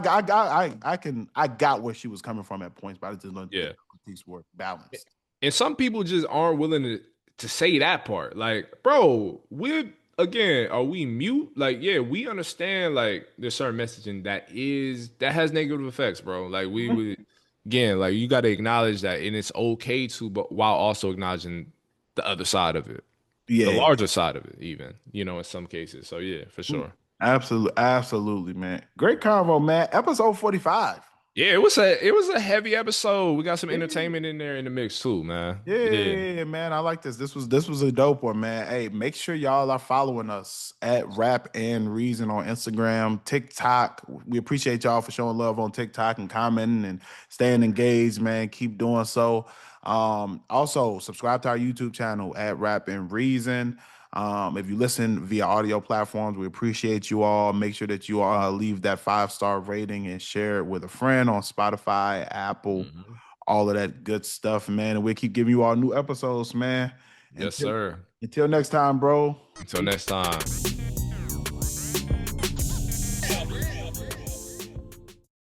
I got where she was coming from at points, but I just don't think Yeah. the critiques were balanced. And some people just aren't willing to say that part. Like, bro, we're again, are we mute? Like, yeah, we understand like there's certain messaging that has negative effects, bro. Like we Mhm. would again, like you gotta acknowledge that and it's okay to, but while also acknowledging the other side of it. The Yeah. larger side of it, even, in some cases. So yeah, for sure. Absolutely, man. Great convo, man. Episode 45. Yeah, it was a heavy episode. We got some Yeah. entertainment in there in the mix too, man. Yeah. Yeah, man. I like this. This was a dope one, man. Hey, make sure y'all are following us at Rap and Reason on Instagram, TikTok. We appreciate y'all for showing love on TikTok and commenting and staying engaged, man. Keep doing so. Also subscribe to our YouTube channel at Rap and Reason. If you listen via audio platforms, we appreciate you all. Make sure that you all leave that 5-star rating and share it with a friend on Spotify, Apple, Mhm. all of that good stuff, man. And we'll keep giving you all new episodes, man. Yes, Until sir. until next time, bro. Until next time.